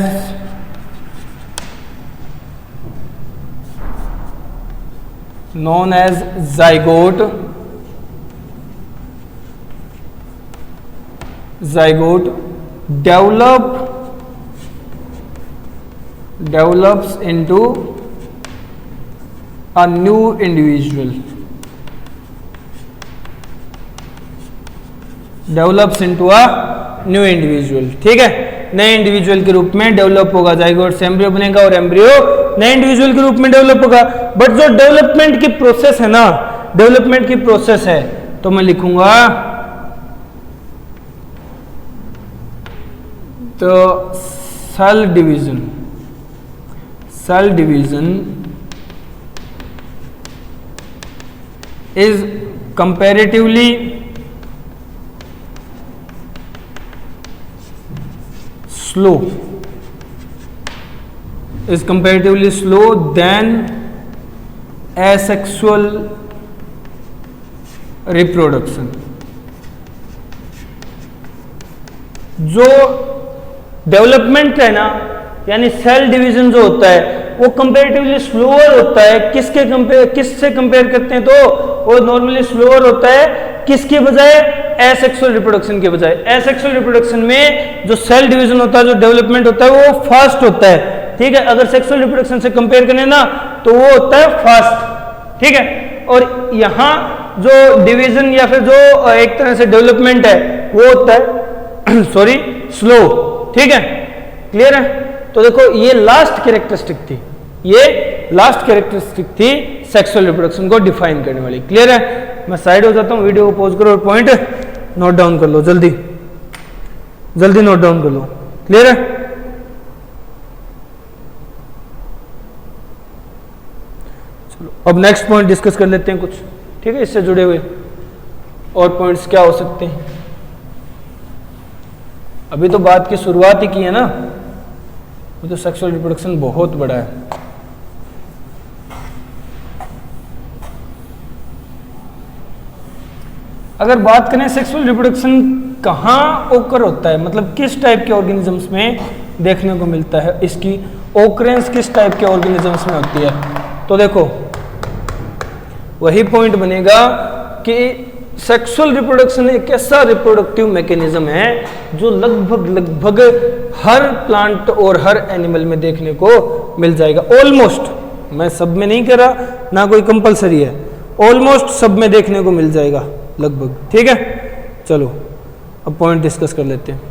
zygote develops into a new individual, ठीक है, नए इंडिविजुअल के रूप में डेवलप होगा। जाइगोट से एम्ब्रियो बनेगा और एम्ब्रियो नए इंडिविजुअल के रूप में डेवलप होगा। बट जो डेवलपमेंट की प्रोसेस है ना, डेवलपमेंट की प्रोसेस है, तो मैं लिखूंगा तो cell division is comparatively slow than asexual reproduction। जो डेवलपमेंट है ना, यानी सेल डिवीजन जो होता है वो कंपैरेटिवली स्लोअर होता है। किससे कंपेयर करते हैं? तो वो नॉर्मली स्लोअर होता है, किसके बजाय? एसेक्सुअल रिप्रोडक्शन के बजाय। एसेक्सुअल रिप्रोडक्शन में जो सेल डिवीजन होता है, जो डेवलपमेंट होता है, वो फास्ट होता है, ठीक है। अगर सेक्सुअल रिप्रोडक्शन से कंपेयर करें ना तो वो होता है फास्ट, ठीक है। और यहाँ जो डिवीजन या फिर जो एक तरह से डेवलपमेंट है वो होता है सॉरी स्लो, ठीक है। क्लियर है? तो देखो ये लास्ट कैरेक्टरिस्टिक थी, ये लास्ट कैरेक्टरिस्टिक थी सेक्सुअल रिप्रोडक्शन को डिफाइन करने वाली। क्लियर है? मैं साइड हो जाता हूं, वीडियो को पॉज करो और पॉइंट नोट डाउन कर लो, जल्दी जल्दी नोट डाउन कर लो। क्लियर है? चलो अब नेक्स्ट पॉइंट डिस्कस कर लेते हैं कुछ, ठीक है, इससे जुड़े हुए और पॉइंट्स क्या हो सकते हैं। अभी तो बात की शुरुआत ही की है ना, तो सेक्सुअल रिप्रोडक्शन बहुत बड़ा है। अगर बात करें सेक्सुअल रिप्रोडक्शन कहाँ ओकर होता है, मतलब किस टाइप के ऑर्गेनिजम्स में देखने को मिलता है, इसकी ओकरेंस किस टाइप के ऑर्गेनिजम्स में होती है, तो देखो वही पॉइंट बनेगा कि सेक्सुअल रिप्रोडक्शन एक ऐसा रिप्रोडक्टिव मैकेनिज्म है जो लगभग हर प्लांट और हर एनिमल में देखने को मिल जाएगा। ऑलमोस्ट, मैं सब में नहीं कह रहा, ना कोई कंपलसरी है, ऑलमोस्ट सब में देखने को मिल जाएगा लगभग, ठीक है। चलो अब पॉइंट डिस्कस कर लेते हैं।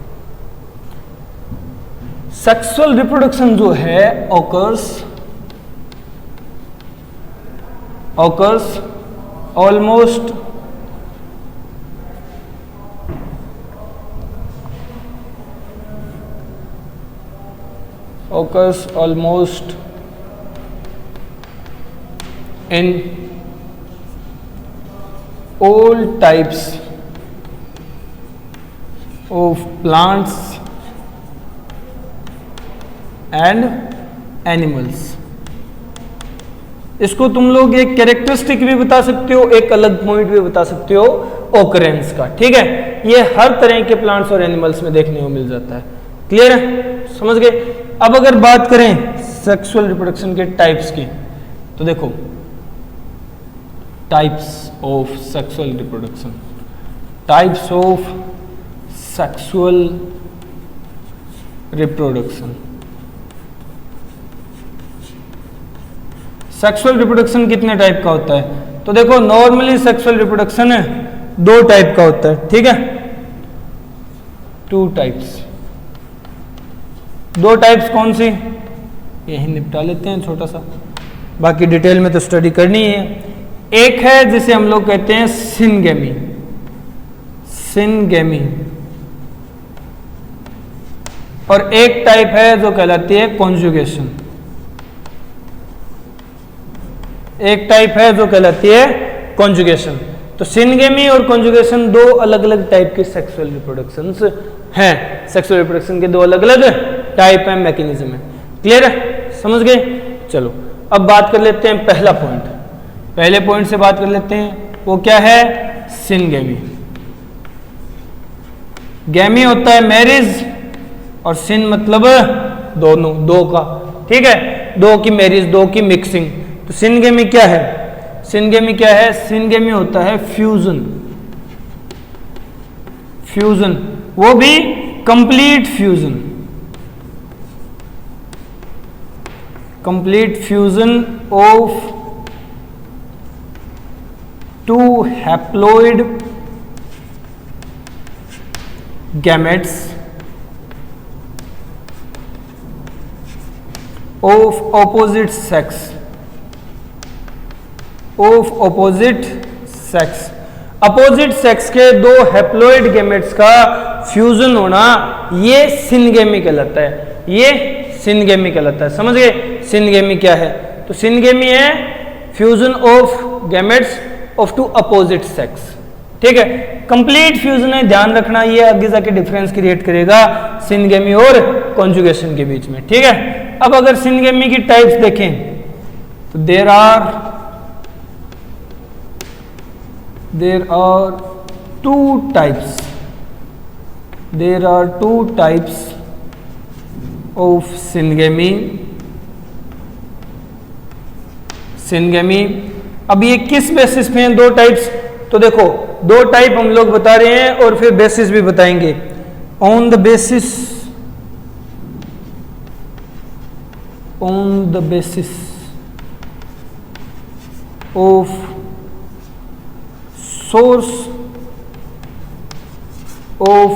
सेक्सुअल रिप्रोडक्शन जो है occurs almost in all types of plants and animals। इसको तुम लोग एक कैरेक्टरिस्टिक भी बता सकते हो, एक अलग पॉइंट भी बता सकते हो ऑकरेंस का, ठीक है। ये हर तरह के प्लांट्स और एनिमल्स में देखने को मिल जाता है। क्लियर है? समझ गए? अब अगर बात करें सेक्सुअल रिप्रोडक्शन के टाइप्स की, तो देखो types of sexual reproduction, types of sexual reproduction. Sexual reproduction कितने टाइप का होता है? तो देखो नॉर्मली सेक्सुअल रिप्रोडक्शन है 2 टाइप का होता है, ठीक है, 2 टाइप्स। 2 टाइप्स कौन सी, यही निपटा लेते हैं छोटा सा, बाकी डिटेल में तो स्टडी करनी है। एक है जिसे हम लोग कहते हैं सिनगेमी, सिनगेमी, और एक टाइप है जो कहलाती है कॉन्जुगेशन। एक टाइप है जो कहलाती है कॉन्जुगेशन। तो सिनगेमी और कॉन्जुगेशन 2 अलग अलग टाइप के सेक्सुअल रिप्रोडक्शंस हैं। सेक्सुअल रिप्रोडक्शन के 2 अलग अलग टाइप है, मैकेनिज्म है। क्लियर है, समझ गए? चलो अब बात कर लेते हैं पहला पॉइंट, पहले पॉइंट से बात कर लेते हैं। वो क्या है? सिनगेमी। गैमी होता है मैरिज और सिन मतलब दोनों, 2 का, ठीक है, 2 की मैरिज, 2 की मिक्सिंग। तो सिनगेमी क्या है? सिनगेमी क्या है? सिनगेमी होता है फ्यूजन, फ्यूजन, वो भी complete fusion, complete fusion of 2 haploid gametes of opposite sex, of opposite sex. Opposite sex के 2 हैप्लॉइड गैमेट्स का फ्यूजन होना, ये सिनगेमी कहलाता है, ये सिनगेमी कहलाता है। समझ गए सिनगेमी क्या है? तो सिनगेमी है fusion of gametes of 2 opposite sex, ठीक है, कंप्लीट फ्यूजन है, ध्यान रखना, ये आगे जाके डिफरेंस क्रिएट करेगा सिनगेमी और कॉन्जुगेशन के बीच में, ठीक है। अब अगर सिनगेमी की टाइप्स देखें तो there are 2 types, there are 2 types of syngamy, syngamy. अब ये किस बेसिस पे हैं 2 टाइप्स? तो देखो 2 टाइप हम लोग बता रहे हैं और फिर बेसिस भी बताएंगे। On the basis, on the basis of source of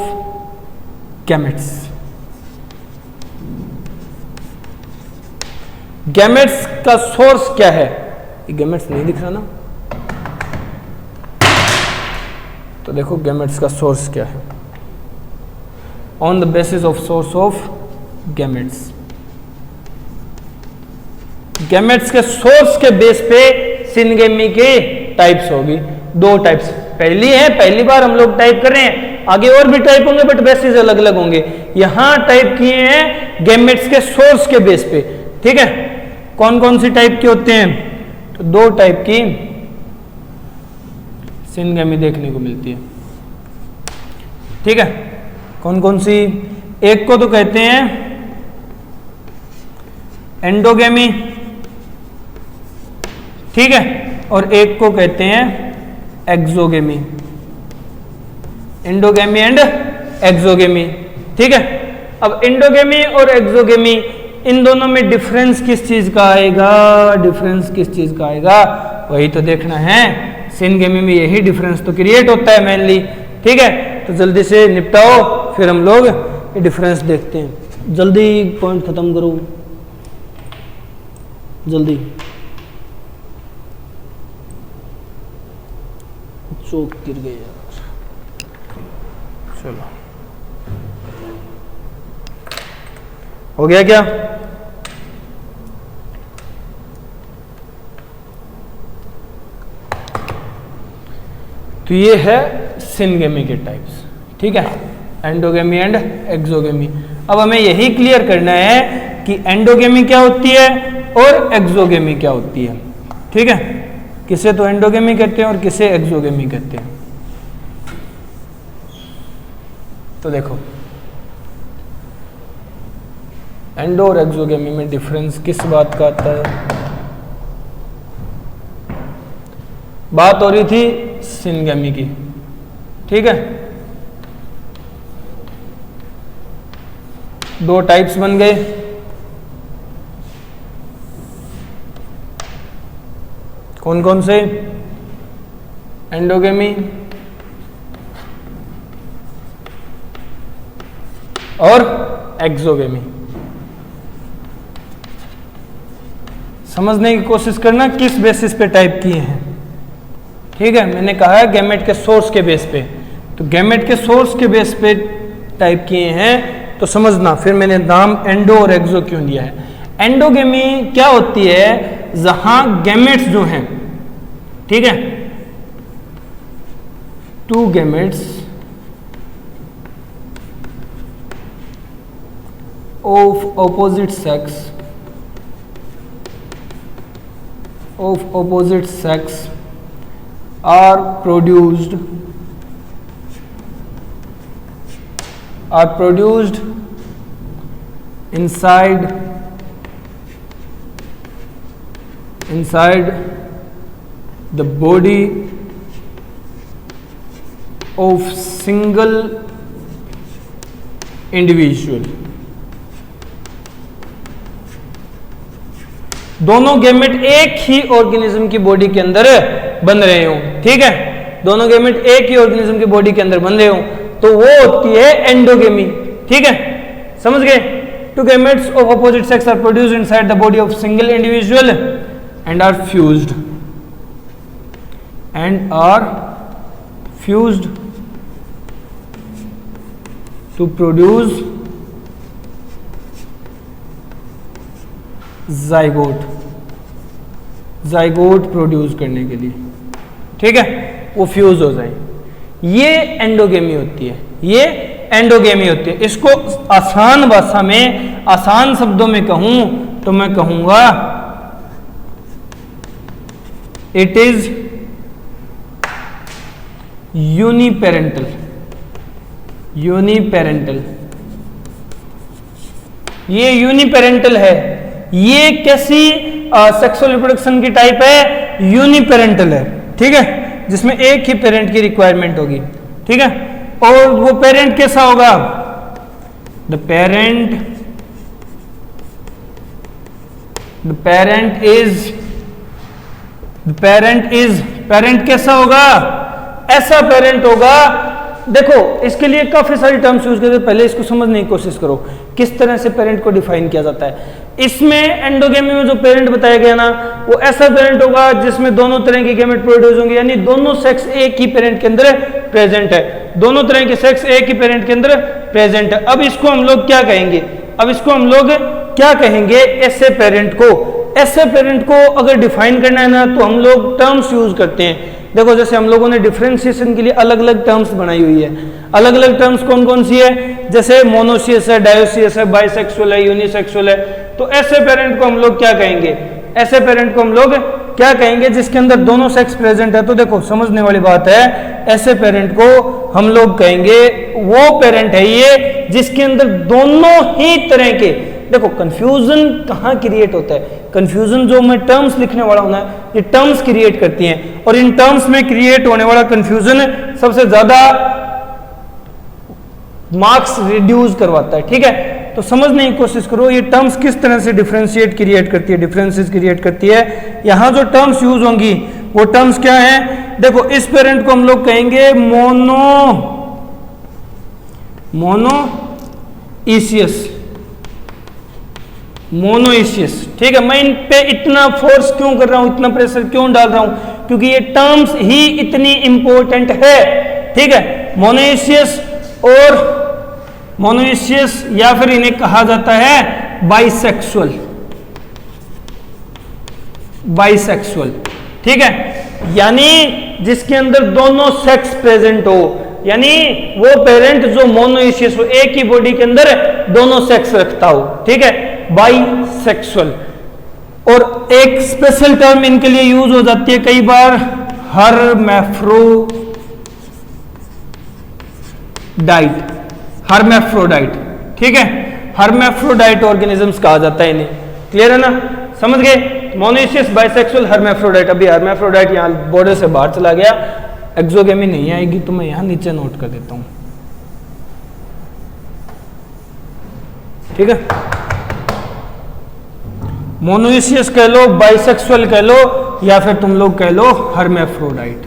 gametes. Gametes का सोर्स क्या है? ये गैमेट्स नहीं दिख रहा ना, तो देखो गैमेट्स का सोर्स क्या है। On the basis of source of gametes, gametes के सोर्स के बेस पे सिनगेमी के टाइप्स होगी। 2 टाइप्स, पहली है, पहली बार हम लोग टाइप कर रहे हैं, आगे और भी टाइप होंगे बट बेसिस अलग अलग होंगे। यहां टाइप किए हैं गैमेट्स के सोर्स के बेस पे, ठीक है। कौन कौन सी टाइप के होते हैं? तो 2 टाइप की सिनगेमी देखने को मिलती है, ठीक है। कौन कौन सी? एक को तो कहते हैं एंडोगेमी, ठीक है, और एक को कहते हैं एक्सोगेमी, एंडोगेमी एंड एक्सोगेमी, ठीक है। अब एंडोगेमी और एक्सोगेमी, इन दोनों में डिफरेंस किस चीज का आएगा? डिफरेंस किस चीज का आएगा वही तो देखना है। सिनगेमी में यही डिफरेंस तो क्रिएट होता है मेनली, ठीक है। तो जल्दी से निपटाओ, फिर हम लोग ये डिफरेंस देखते हैं। जल्दी पॉइंट खत्म करो, जल्दी, चौक गिर गए यार। चलो हो गया क्या? तो ये है सिनगेमी के टाइप्स, ठीक है, एंडोगेमी एंड एक्सोगेमी। अब हमें यही क्लियर करना है कि एंडोगेमी क्या होती है और एक्सोगेमी क्या होती है, ठीक है। किसे तो एंडोगेमी कहते हैं और किसे एक्सोगेमी कहते हैं। तो देखो एंडो और एक्सोगेमी में डिफरेंस किस बात का आता है? बात हो रही थी सिनगेमी की, ठीक है। 2 टाइप्स बन गए, कौन कौन से? एंडोगेमी और एक्सोगेमी। समझने की कोशिश करना किस बेसिस पे टाइप किए हैं। ठीक है, मैंने कहा है गैमेट के सोर्स के बेस पे, तो गैमेट के सोर्स के बेस पे टाइप किए हैं तो समझना। फिर मैंने नाम एंडो और एक्सो क्यों दिया है। एंडोगेमी क्या होती है? जहां गैमेट्स जो हैं, ठीक है, to gametes of opposite sex are produced inside the body of single individual। दोनों गैमेट एक ही ऑर्गेनिज्म की बॉडी के अंदर बन रहे हो, ठीक है, दोनों गैमेट एक ही ऑर्गेनिज्म की बॉडी के अंदर बन रहे हो तो वो होती है एंडोगेमी। ठीक है, समझ गए? Two gametes of opposite sex are produced inside the body of single individual and are fused to produce zygote produce करने के लिए, ठीक है, वो फ्यूज हो जाए। ये एंडोगेमी होती है, ये एंडोगेमी होती है। इसको आसान भाषा में, आसान शब्दों में कहूं तो मैं कहूंगा इट इज यूनिपेरेंटल। ये यूनिपेरेंटल है। ये कैसी सेक्सुअल रिप्रोडक्शन की टाइप है? यूनिपेरेंटल है, ठीक है, जिसमें एक ही पेरेंट की रिक्वायरमेंट होगी, ठीक है। और वो पेरेंट कैसा होगा? द पेरेंट कैसा होगा? ऐसा पेरेंट होगा। देखो, इसके लिए काफी सारी टर्म्स यूज करते हैं, पहले इसको समझने की कोशिश करो किस तरह से पेरेंट को डिफाइन किया जाता है। इसमें एंडोगेमी में जो पेरेंट बताया गया ना, वो ऐसा पेरेंट होगा जिसमें दोनों तरह की गैमेट प्रोड्यूस होंगे, यानी दोनों सेक्स एक ही पेरेंट के अंदर प्रेजेंट है, दोनों तरह के सेक्स एक ही पेरेंट के अंदर प्रेजेंट है। अब इसको हम लोग क्या कहेंगे? ऐसे पेरेंट को अगर डिफाइन करना है ना तो हम लोग टर्म्स यूज करते हैं। देखो, जैसे हम लोगों ने डिफरेंशिएशन के लिए अलग अलग टर्म्स बनाई हुई है। अलग अलग टर्म्स कौन कौन सी है? जैसे मोनोसियस है, डायोसियस है, बाइसेक्सुअल है, यूनिसेक्सुअल है। तो ऐसे पेरेंट को हम लोग क्या कहेंगे? ऐसे पेरेंट को हम लोग क्या कहेंगे जिसके अंदर दोनों सेक्स प्रेजेंट है? तो देखो, समझने वाली बात है, ऐसे पेरेंट को हम लोग कहेंगे, वो पेरेंट है ये जिसके अंदर दोनों ही तरह के। देखो, कंफ्यूजन कहाँ क्रिएट होता है? कंफ्यूजन जो मैं टर्म्स लिखने वाला हूं ना, ये टर्म्स क्रिएट करती हैं, और इन टर्म्स में क्रिएट होने वाला कंफ्यूजन सबसे ज्यादा मार्क्स रिड्यूस करवाता है, ठीक है। तो समझने की कोशिश करो ये टर्म्स किस तरह से डिफरेंशिएट क्रिएट करती है, डिफरेंसेस क्रिएट करती है। यहां जो टर्म्स यूज होंगी वो टर्म्स क्या है? देखो, इस पेरेंट को हम लोग कहेंगे मोनोइशियस, ठीक है। मैं इन पे इतना फोर्स क्यों कर रहा हूं, इतना प्रेशर क्यों डाल रहा हूं? क्योंकि ये टर्म्स ही इतनी इंपॉर्टेंट है, ठीक है। मोनोइशियस या फिर इन्हें कहा जाता है बाइसेक्सुअल, ठीक है, यानी जिसके अंदर दोनों सेक्स प्रेजेंट हो, यानी वो पेरेंट जो मोनोइशियस हो, एक ही बॉडी के अंदर दोनों सेक्स रखता हो, ठीक है, बाइसेक्सुअल। और एक स्पेशल टर्म इनके लिए यूज हो जाती है कई बार, हर्मेफ्रोडाइट, ठीक है, हर्मेफ्रोडाइट ऑर्गेनिजम्स कहा जाता है इन्हें। क्लियर है ना? समझ गए? Monoecious, bisexual, hermaphrodite. अभी हर्मेफ्रोडाइट यहां बॉर्डर से बाहर चला गया, एक्सोगेमी नहीं आएगी, तो मैं यहां नीचे नोट कर देता हूं, ठीक है। मोनोइशियस कह लो, बाइसेक्सुअल कह लो, या फिर तुम लोग कह लो हर्मेफ्रोडाइट।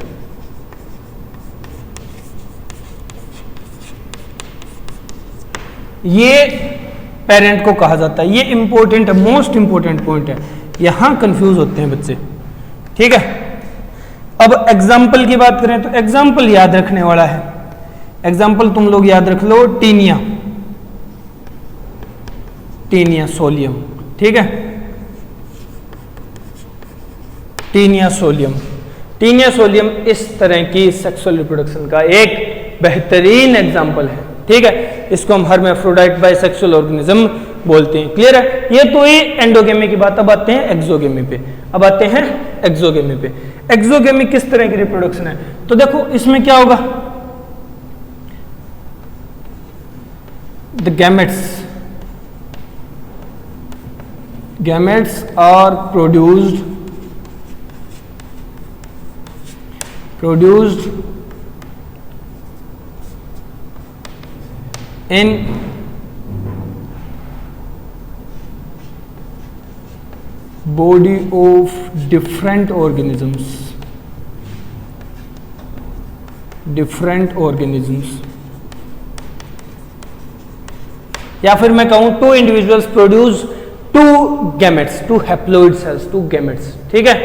ये पेरेंट को कहा जाता है। ये इंपॉर्टेंट है, मोस्ट इंपॉर्टेंट पॉइंट है, यहां कंफ्यूज होते हैं बच्चे। ठीक है, अब एग्जाम्पल की बात करें तो एग्जाम्पल याद रखने वाला है। एग्जाम्पल तुम लोग याद रख लो, टीनिया, टीनिया सोलियम। ठीक है, टीनिया सोलियम, टीनिया सोलियम इस तरह की सेक्सुअल रिप्रोडक्शन का एक बेहतरीन एग्जाम्पल है। ठीक है, इसको हम हर्मेफ्रोडाइट बाइसेक्सुअल ऑर्गेनिज्म बोलते हैं। क्लियर है? ये तो ही एंडोगेमी की बात। अब आते हैं एक्सोगेमी पे। अब आते हैं एक्सोगेमी पे। एक्सोगेमी किस तरह की रिप्रोडक्शन है? तो देखो इसमें क्या होगा, the gametes are produced in body of different organisms, या फिर मैं कहूं two individuals produce two gametes, two haploid cells, two gametes. ठीक है,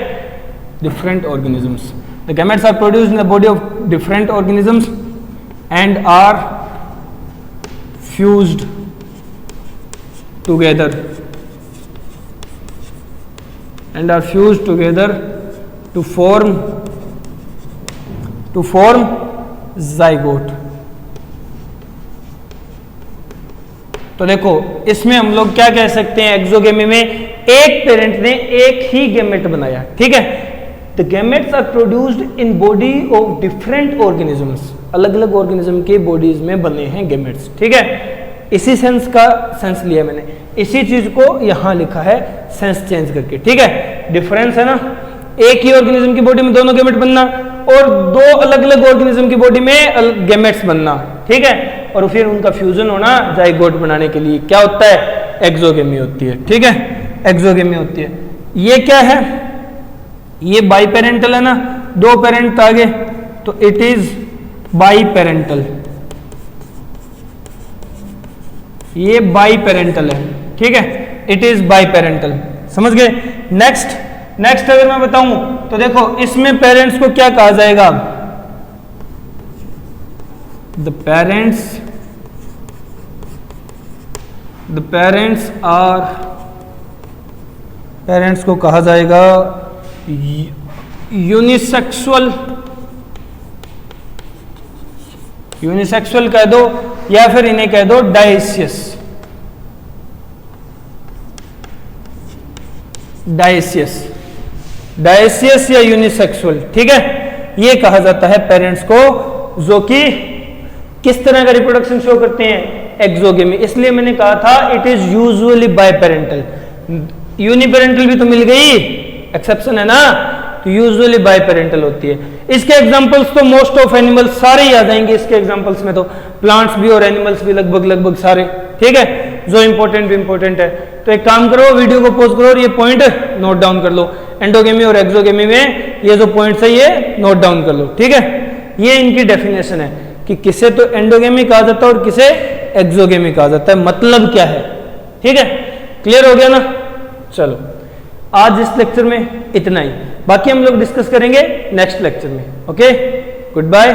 different organisms, the gametes are produced in the body of different organisms and are fused together to form zygote। तो देखो इसमें हम लोग क्या कह सकते हैं, एक्सोगेमी में एक पेरेंट ने एक ही गैमेट बनाया। ठीक है, the gametes are produced in body of different organisms, अलग अलग ऑर्गेनिज्म के बॉडीज में बने हैं गैमेट्स। ठीक है, इसी सेंस का सेंस लिया मैंने, इसी चीज को यहां लिखा है सेंस चेंज करके। ठीक है, डिफरेंस है ना, एक ही ऑर्गेनिज्म की बॉडी में दोनों गैमेट बनना और दो अलग अलग ऑर्गेनिज्म की बॉडी में गैमेट्स बनना। ठीक है, और फिर उनका फ्यूजन होना जाइगोट बनाने के लिए क्या होता है, एक्सोगेमी होती है। ठीक है, एक्सोगेमी होती है। ये क्या है, ये बाई पेरेंटल है ना, दो पेरेंट आगे, तो इट इज बाई पेरेंटल, ये बाई पेरेंटल है। ठीक है, इट इज बाई पेरेंटल, समझ गए। नेक्स्ट अगर मैं बताऊं तो देखो इसमें पेरेंट्स को क्या कहा जाएगा, द पेरेंट्स को कहा जाएगा यूनिसेक्सुअल कह दो या फिर इन्हें कह दो डायसियस या यूनिसेक्सुअल। ठीक है, ये कहा जाता है पेरेंट्स को, जो कि किस तरह का रिप्रोडक्शन शो करते हैं, एक्सोगेमी। इसलिए मैंने कहा था it is usually biparental, uniparental भी तो मिल गई, एक्सेप्शन है ना, तो यूजुअली बाय पेरेंटल होती है। इसके एग्जांपल्स तो मोस्ट ऑफ एनिमल्स सारे ही आ जाएंगे इसके एग्जांपल्स में, तो प्लांट्स भी और एनिमल्स भी लगभग सारे। ठीक है, जो इंपॉर्टेंट भी इंपॉर्टेंट है। तो एक काम करो, वीडियो को पॉज करो और ये पॉइंट नोट डाउन कर लो, एंडोगेमी और एक्सोगेमी में ये जो पॉइंट्स है ये नोट डाउन कर लो। ठीक है, ये इनकी डेफिनेशन है कि किसे तो एंडोगेमी कहा जाता है और किसे एक्सोगेमी कहा जाता है, मतलब क्या है। ठीक है, क्लियर हो गया ना। चलो आज इस लेक्चर में इतना ही, बाकी हम लोग डिस्कस करेंगे नेक्स्ट लेक्चर में। Okay, good bye.